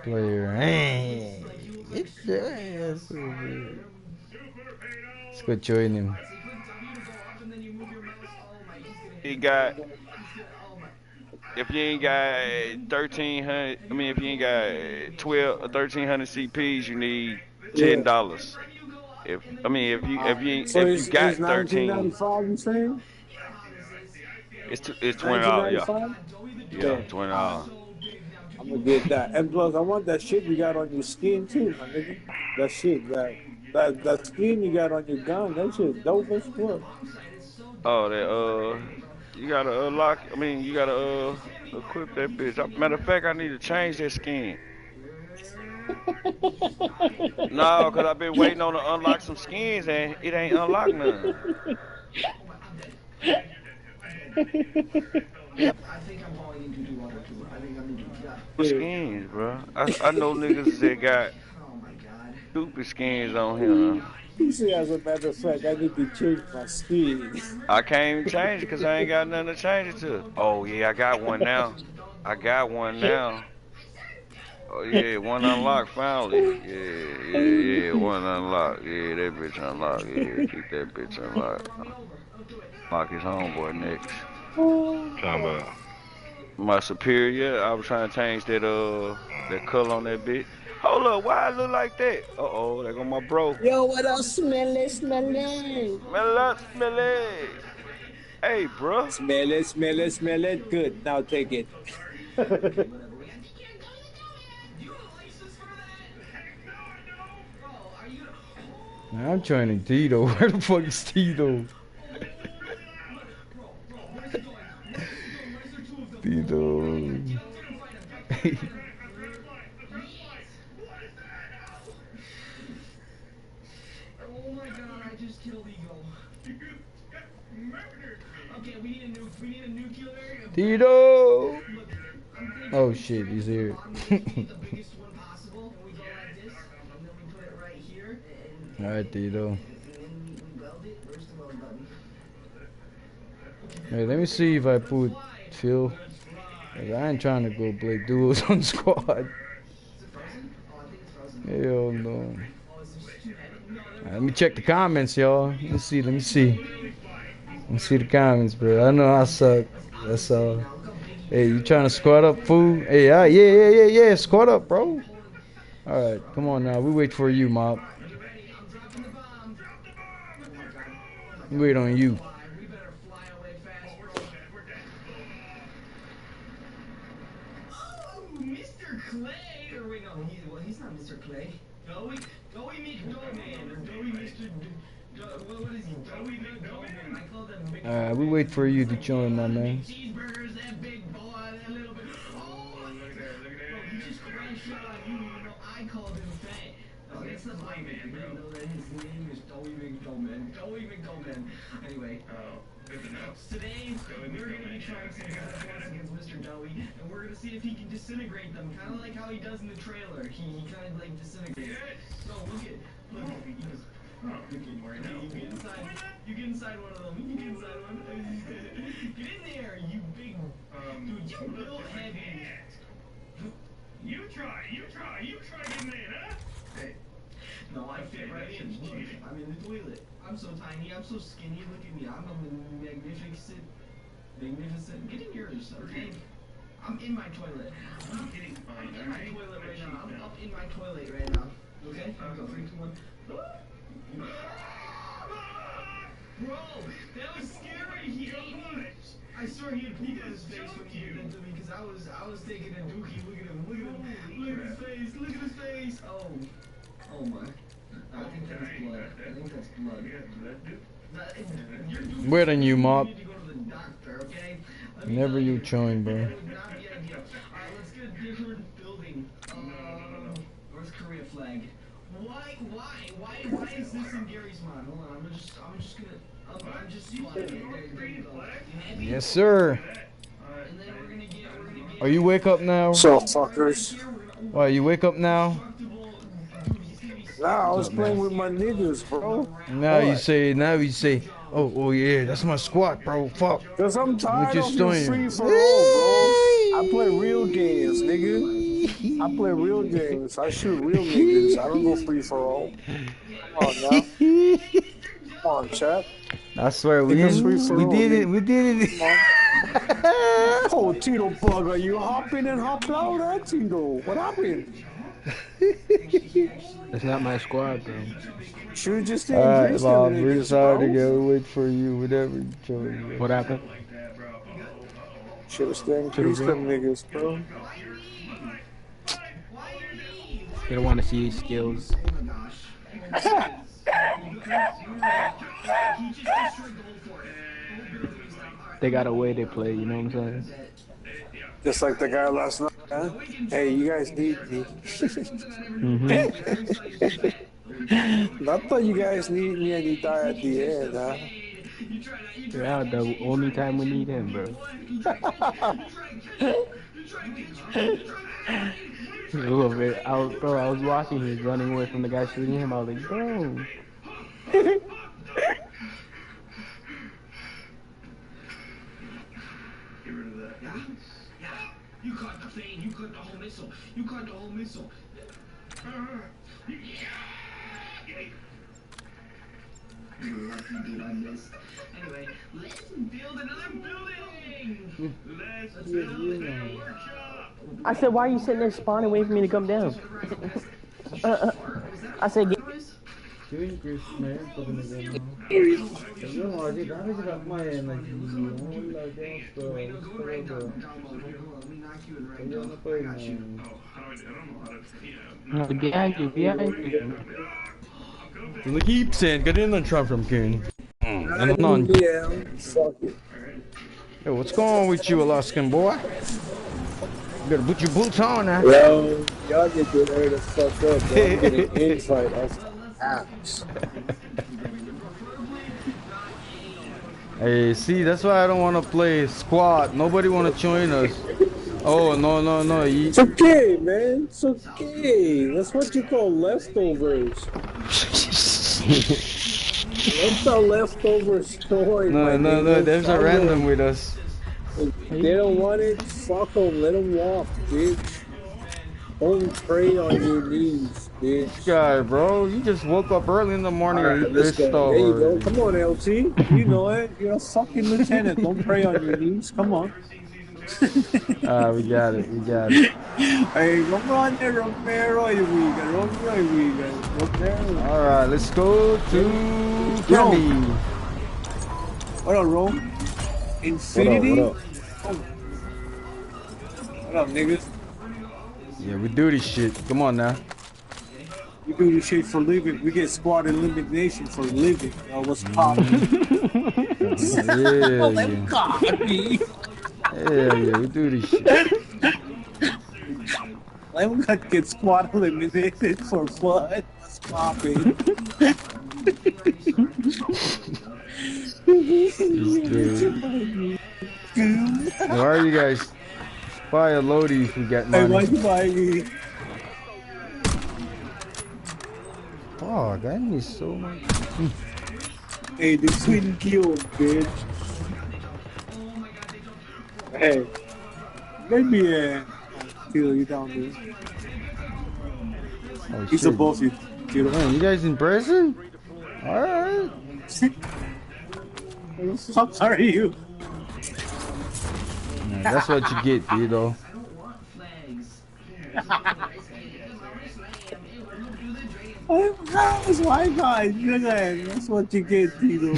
player. Hey, get your ass over here. Let's go join him. He got. If you ain't got 1,300, I mean, if you ain't got 12 or 1,300 CPs, you need $10. If you got 13, you saying? it's $20. Yeah, Yeah. $20. I'm gonna get that. And plus, I want that shit you got on your skin too, my nigga. That shit, that skin you got on your gun, that shit dope as fuck. Oh, that you gotta unlock. I mean, you gotta equip that bitch. Matter of fact, I need to change that skin. No, cause I've been waiting on to unlock some skins and it ain't unlocked none. What skins, bro? I know niggas that got stupid skins on here. You see, as a matter of fact, I need to change my skin. I can't even change it because I ain't got nothing to change it to. Oh yeah, I got one now. Oh yeah, one unlocked finally. Yeah, one unlocked. Yeah, that bitch unlocked. Yeah, keep that bitch unlocked. Lock his homeboy next. Talking about. My superior, I was trying to change that color on that bitch. Hold up, why I look like that? Uh-oh, there go my bro. Yo, what up, smelly? Smell it. Hey, bro. Smell it. Good, now take it. I'm joining Tito. Where the fuck is Tito? Tito. Oh my god, I just killed Eagle. Okay, we need a nuclear. Tito! Oh shit, he's here. Alright, Tito. Hey, let me see if I put Phil. I ain't trying to go play duos on squad. Hell no. Right, let me check the comments, y'all. Let me see. Let me see the comments, bro. I know I suck. That's all. Hey, you trying to squad up, fool? Hey, yeah. Squad up, bro. Alright, come on now. We wait for you, mob. We wait on you. Mr. Clay, or wait, no, he's not Mr. Clay. Doughy McDoughan, or Doughy Mr. What is he? Doughy McDoughan. I call them McDoughan. Alright, we wait for you to join, my man. Cheeseburgers, that big boy, that little bit. Oh, look at that. He just crashed out on you, I called him fat. Oh, that's the line, man. You know that his name is Doughy McDoughan. Doughy McDoughan. Anyway, good to know. Today, we're going to be trying some defense against Mr. Doughy, and we're going to see if he can disintegrate them, kind of like how he does in the trailer. He kind of like disintegrates. So look at he goes, look at right now. You get inside one of them. You get inside one. Get in there, you big dude. You little heavy. You try getting in, huh? Hey. No, I fit right in. Look, I'm in the toilet. I'm so tiny. I'm so skinny. Look at me. I'm a magnificent. Get in yours, okay? I'm in my toilet. I'm in my toilet right now. I'm up in my toilet right now. Okay? Here we go. 3, 2, 1. Bro, that was scary. He ate me. I swear he had poop on his face when he did that to me because I was taking a dookie. Look at him. Look at his face. Look at his face. Oh my. I think that's blood. Where than you, Mop? Never you join, bro. Alright, let's get a different building. North Korea flag. Why is this in Gary's mind? Hold on, I'm just gonna, I'm just Yes, sir. and then we're gonna get, Are you wake up now? So fuckers. Why, you wake up now? Nah, I was playing with my niggas, bro. Now you say, oh yeah, that's my squad, bro. Fuck. Cause I'm tired of your doing free for all, bro. I play real games, nigga. I play real games. I shoot real niggas. I don't go free for all. Come on now. Come on, chat. I swear, we did it. Oh, Tito Bug, are you hopping and hopping out, Tito? What happened? That's not my squad, bro. Should just stay Alright, Greece Bob, niggas, we're sorry to bro. go wait for you, whatever you chose. What happened? Should have stayed Greece them niggas, bro. They don't want to see his skills. They got a way they play, you know what I'm saying? Just like the guy last night, huh? Hey, you guys need me. I thought you guys need me and you die at the end, huh? Yeah, the only time we need him, bro. A little bit. I was watching him running away from the guy shooting him. I was like, bro. You caught the thing, you caught the whole missile. You caught the whole missile. You lucky dude I missed. Anyway, let's build another building! Let's build a workshop! I said, why are you sitting there spawning waiting for me to come down? I said, get behind you. Keep saying, get in the trap from King. And on. Yeah, fuck it. Yo, what's going on with you, Alaskan boy? You better put your boots on now. Yo, y'all get good ready to fuck up, bro. I'm getting infight off the apps. Hey, see, that's why I don't want to play squad. Nobody want to join us. Oh, no. It's okay, man. It's okay. That's what you call leftovers. That's a leftover story. No. There's a random with us. If they don't want it, fuck them. Let them walk, bitch. Don't pray on your knees, bitch. This guy, bro, you just woke up early in the morning and you pissed off. There you go. Come on, LT. You know it. You're a fucking lieutenant. Don't pray on your knees. Come on. We got it. Hey, come on there, Romero. Romero. Alright, let's go to Cami. What up, Rome? Infinity? What up, niggas? Yeah, we do this shit. Come on now. We do this shit for living. We get squad elimination for living. What's poppin'? Yeah, we do this shit. I'm gonna get squad eliminated for fun. What's poppin'? Why are you guys? Buy a loadie if we get money. Hey, why you buying me? Oh, that is so much. Hey, the twin kill, bitch. Hey, maybe kill you down there. Oh, He's shit. above you. Man, you guys in prison? Alright. Who the fuck are you? Man, that's what you get, Tito. Oh, that's my God. That's what you get, Tito.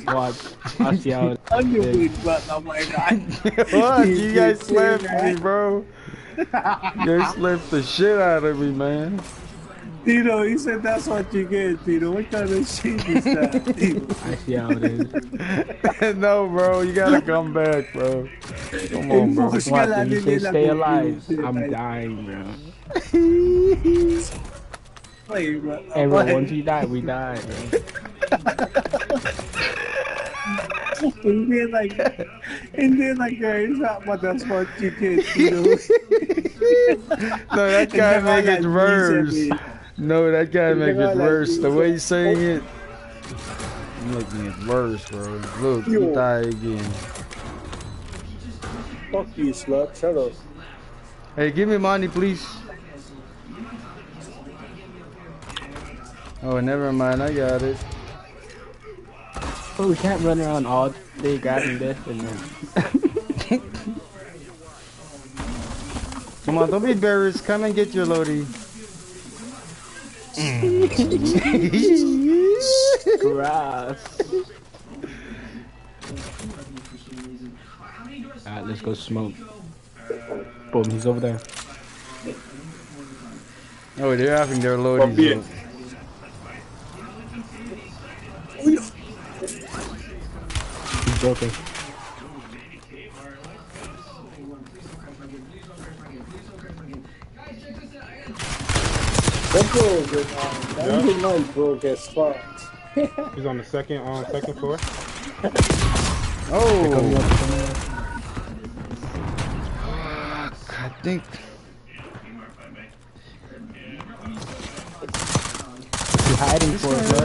Watch. I see how it I'm your big butt, oh my God. What? You guys slapped me, bro. You guys slapped the shit out of me, man. Tito, he said that's what you get, Tito. What kind of shit is that, Tito? I see how it is. No, bro, you gotta come back, bro. Come on, bro. Impos ka What, lang did you din say nila stay kung alive? I'm pinitay. dying, bro. Wait, bro. Hey, bro, once we die, we die, bro. Hindi like, it's not what that's what you get, Tito. No, that guy make it worse. Sabi. No, that guy Hindi make nga it lang, worse. The way he's saying oh, it, making it worse, bro. Look, Yo. you die again. Fuck you, slut. Shut up. Hey, give me money, please. Oh, never mind. I got it. But we can't run around all day grabbing this and then. Come on, don't be embarrassed. Come and get your loadie. Grass. Alright, let's go smoke. Boom, he's over there. Oh, they're having their loadies. He's joking. That broke as fuck. He's on the second floor. Oh! I think. What's he hiding for, bro?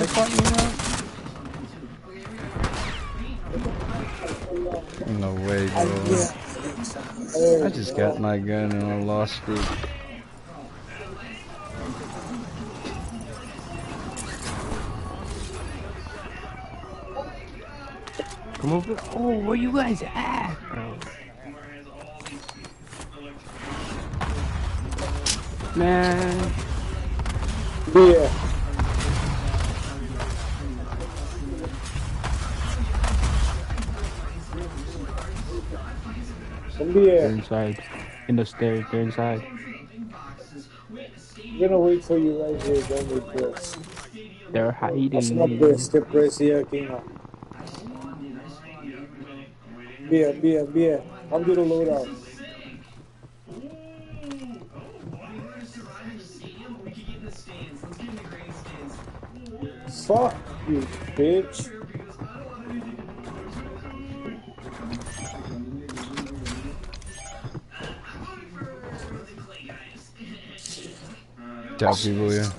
No way, bro. I just got my gun and I lost it. Come over. Oh, where you guys at, bro? Man. Yeah. They're inside. In the stairs, they're inside. I'm gonna wait for you right here, don't wait for us. They're hiding. That's not the press here, King. Beer. I'm gonna load out. Fuck you, bitch. Tell people, yeah.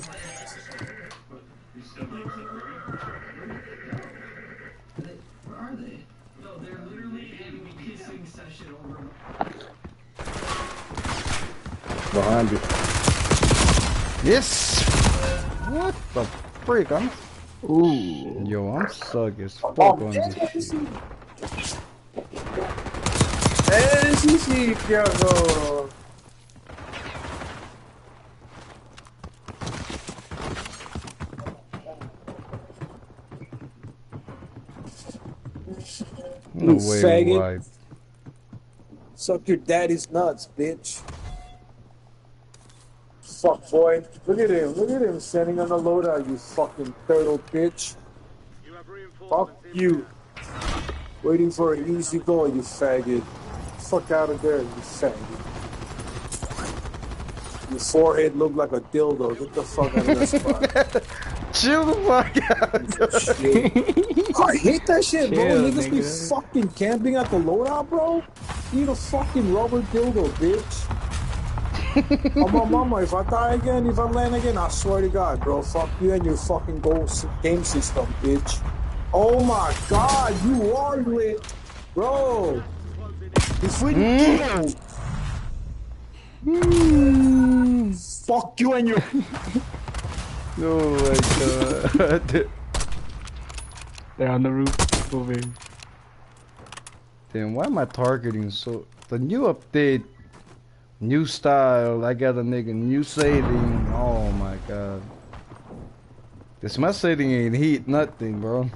Behind you. Yes! What the freak? Ooh. Yo, I'm suck as fuck on this shit. Sí, Thiago. No You way, faggot. wife. Suck your daddy's nuts, bitch. Fuck, boy. Look at him standing on the loadout, you fucking turtle bitch. Fuck you. Waiting for an easy goal, you faggot. Fuck out of there, you faggot. Your forehead look like a dildo. Get the fuck out of that spot. Chill the fuck out. I hate that shit, bro. Chill, Niggas be nigga. fucking camping at the loadout, bro. You need a fucking rubber dildo, bitch. Oh, my mama, if I die again, if I land again, I swear to God, bro. Fuck you and your fucking game system, bitch. Oh my God, you are lit, bro. If we fuck you and your. Oh my God. They're on the roof over here. Damn, why am I targeting so... The new update, new style, I got a nigga new setting. Oh my God. This my setting ain't heat, nothing, bro.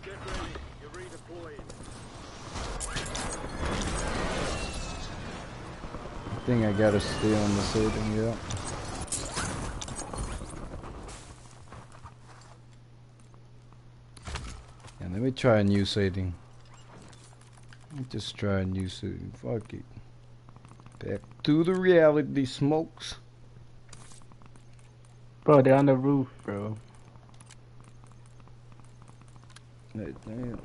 Get ready. You're redeploying. think I gotta stay on the setting, yeah. And let me try a new setting. Let me just try a new setting. Fuck it. Back to the reality, smokes. Bro, they're on the roof, bro. Hey, damn.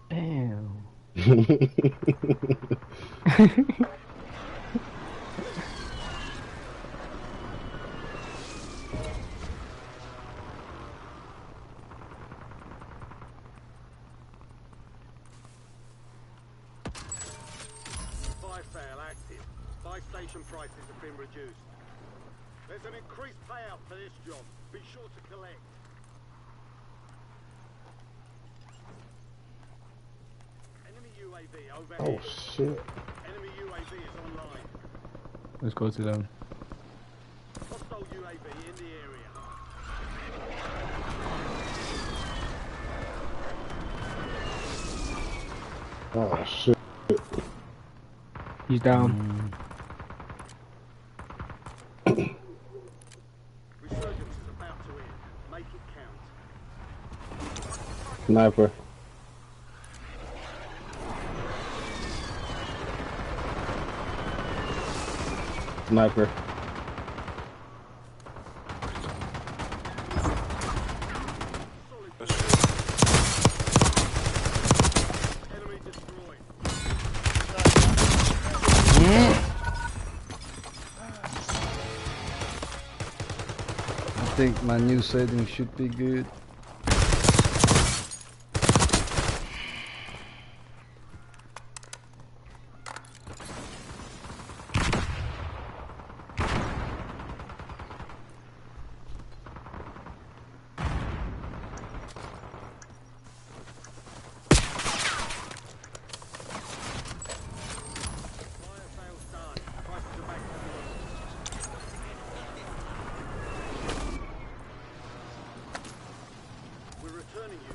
Damn. Buy sale active. Buy station prices have been reduced. There's an increased payout for this job. Be sure to collect. Enemy UAV overhead. Oh shit. Enemy UAV is online. Let's go to them. Hostile UAV in the area. Oh shit. He's down. Resurgence is about to end. Make it count. Sniper. Sniper. Enemy destroyed. I think my new setting should be good. Fire sales done. Prices are back to normal. We're returning you.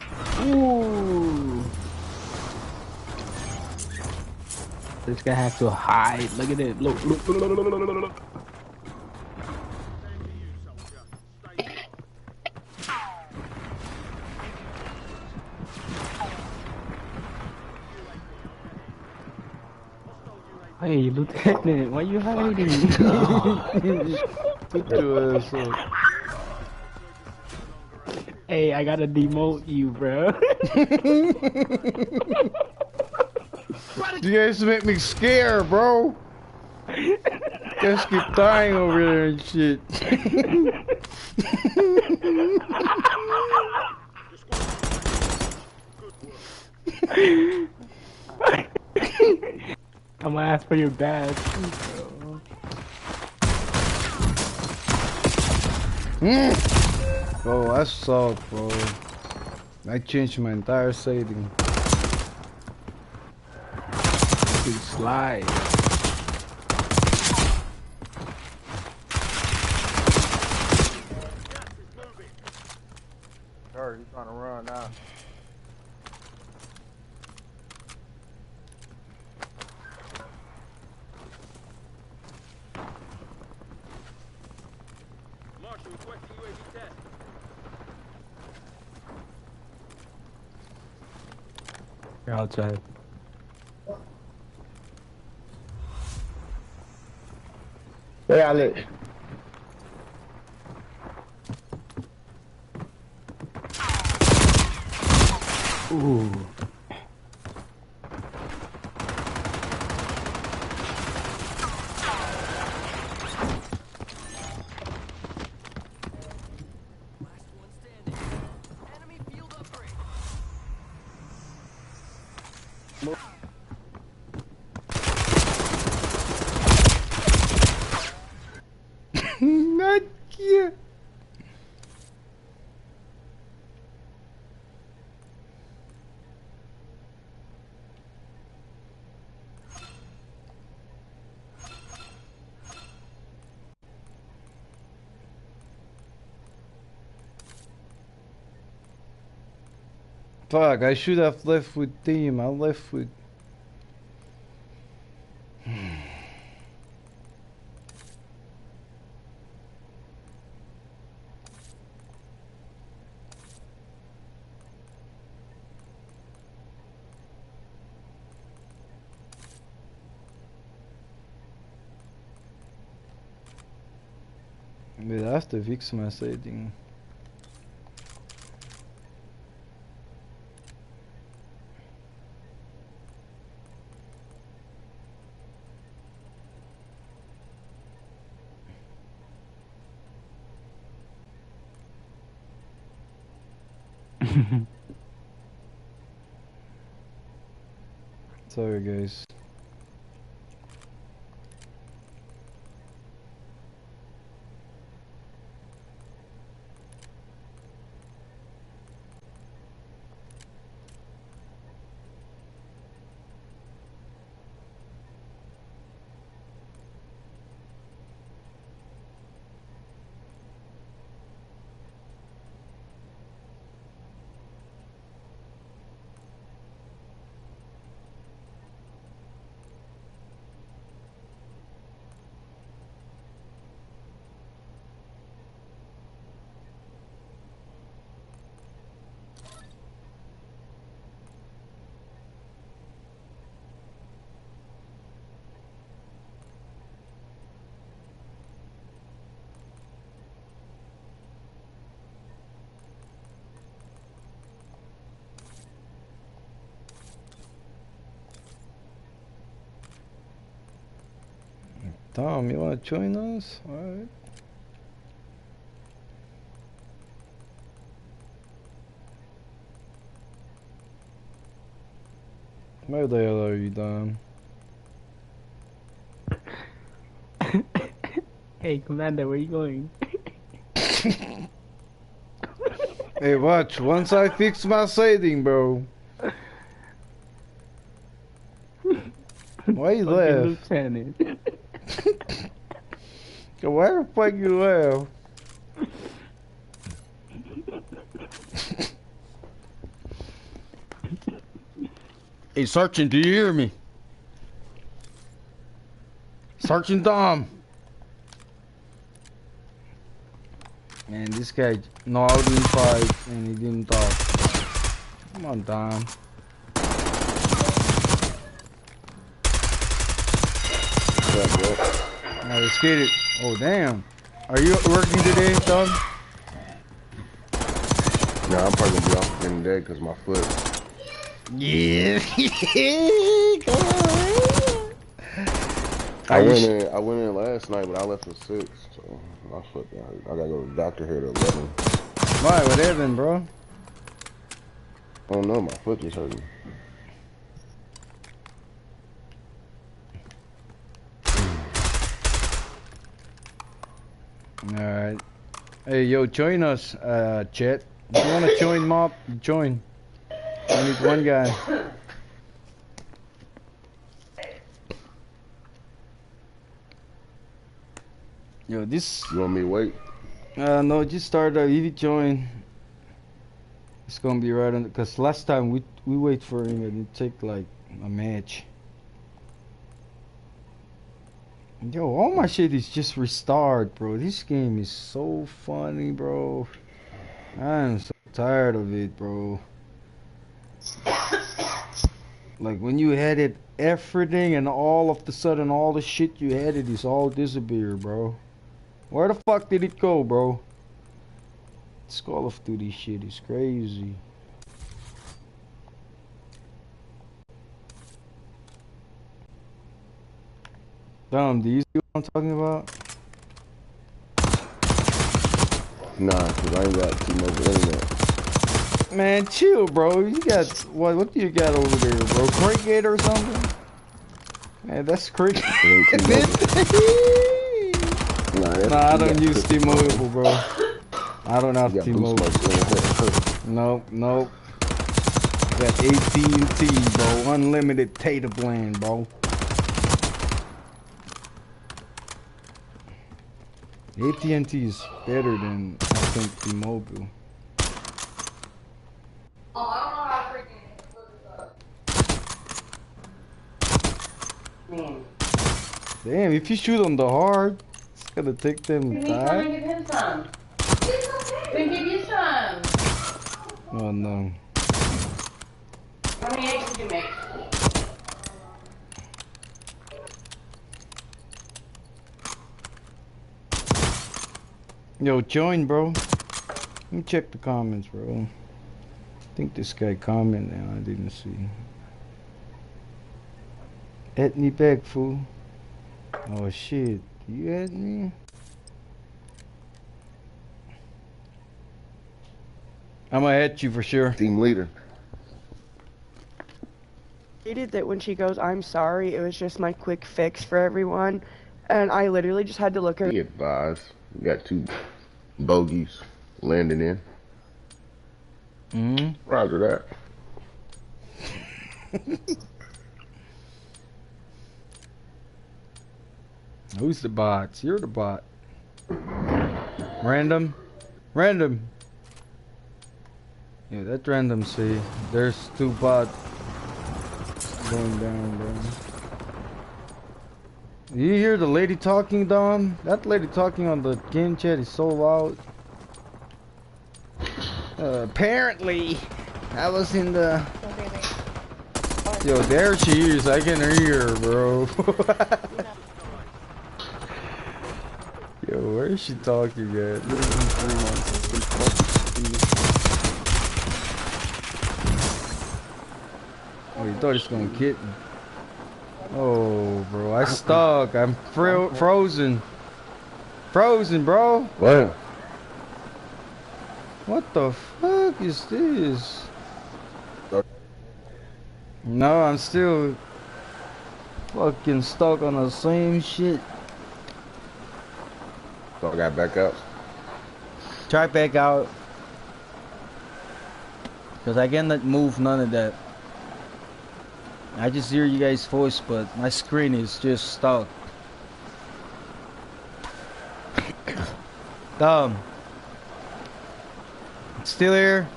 Ooh. This guy has to hide. Look at it. Look, look, look, look, look, look, look, look. Stand to you, soldier. Stay sharp. Hey, Lieutenant, why you hiding? Put your ass up. Hey, I gotta demote you, bro. You guys make me scared, bro. Guys keep dying over there and shit. I'm gonna ask for your badge. Bro, I suck, bro. I changed my entire setting. Dude, slide. Alright, he's trying to run now. Marshal, requesting UAV test. You're outside. Hey, Alex. Ooh. Not yet. Fuck, I should have left with team. I left with We have to fix my setting. Sorry guys. Tom, you wanna join us? Alright. Where the hell are you, Dom? Hey, Commander, where you going? Hey, watch. Once I fix my setting, bro. Why you laugh? Lieutenant. Why the fuck you laugh? Hey, Sergeant, do you hear me? Sergeant Dom. Man, this guy know how to fight and he didn't talk. Come on, Dom. Alright, let's get it. Oh, damn. Are you working today, Dom? Nah, I'm probably gonna be off again today because my foot. Yeah. I went in last night, but I left at 6, so my foot hurt. I gotta go to the doctor here at 11. Why? What happened, bro? I don't know, my foot just hurting. Alright. Hey, yo, join us, chat. If you wanna join mob, join. I need one guy. Yo, this... You want me to wait? No, just start, if you join, it's gonna be right on, because last time we wait for him and it take like a match. Yo, all my shit is just restart, bro. This game is so funny, bro. I'm so tired of it, bro. Like when you had it everything and all of the sudden all the shit you had it is all disappear, bro. Where the fuck did it go, bro? This Call of Duty shit is crazy. Dom, do you see what I'm talking about? Nah, cause I ain't got T-Mobile internet. Man, chill, bro. You got what do you got over there, bro? Cricket or something? Man, that's cricket. Nah, I don't use T-Mobile, bro. I don't have T-Mobile. Nope, nope. Got AT&T, bro. Unlimited data plan, bro. AT&T is better than, I think, T-Mobile. Oh, I don't know how freaking look this up. Damn, if you shoot on the hard, it's gonna take them Give me some and time. give him some. Then give you some. Oh no. How many eggs did you make? Yo, join, bro. Let me check the comments, bro. I think this guy commented and I didn't see. Add me back, fool. Oh shit, you add me? I'm gonna add you for sure. Team leader. Hated that when she goes, I'm sorry, it was just my quick fix for everyone. And I literally just had to look at her. Be advised. We got 2 bogeys landing in. Roger that. Who's the bots? You're the bot. Random. Random. Yeah, that's random, see. There's 2 bots going down, bro. You hear the lady talking, Dom? That lady talking on the game chat is so loud. Apparently, I was in the... Yo, there she is. I can hear her, bro. Yo, where is she talking at? Oh, you thought he was gonna get me. Oh, bro, I stuck. I'm frozen. Frozen, bro. What? What the fuck is this? No, I'm still fucking stuck on the same shit. So I got back out. Try back out. Cause I cannot move none of that. I just hear you guys' voice, but my screen is just stuck. Still here?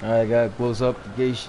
Alright, gotta close up the gate.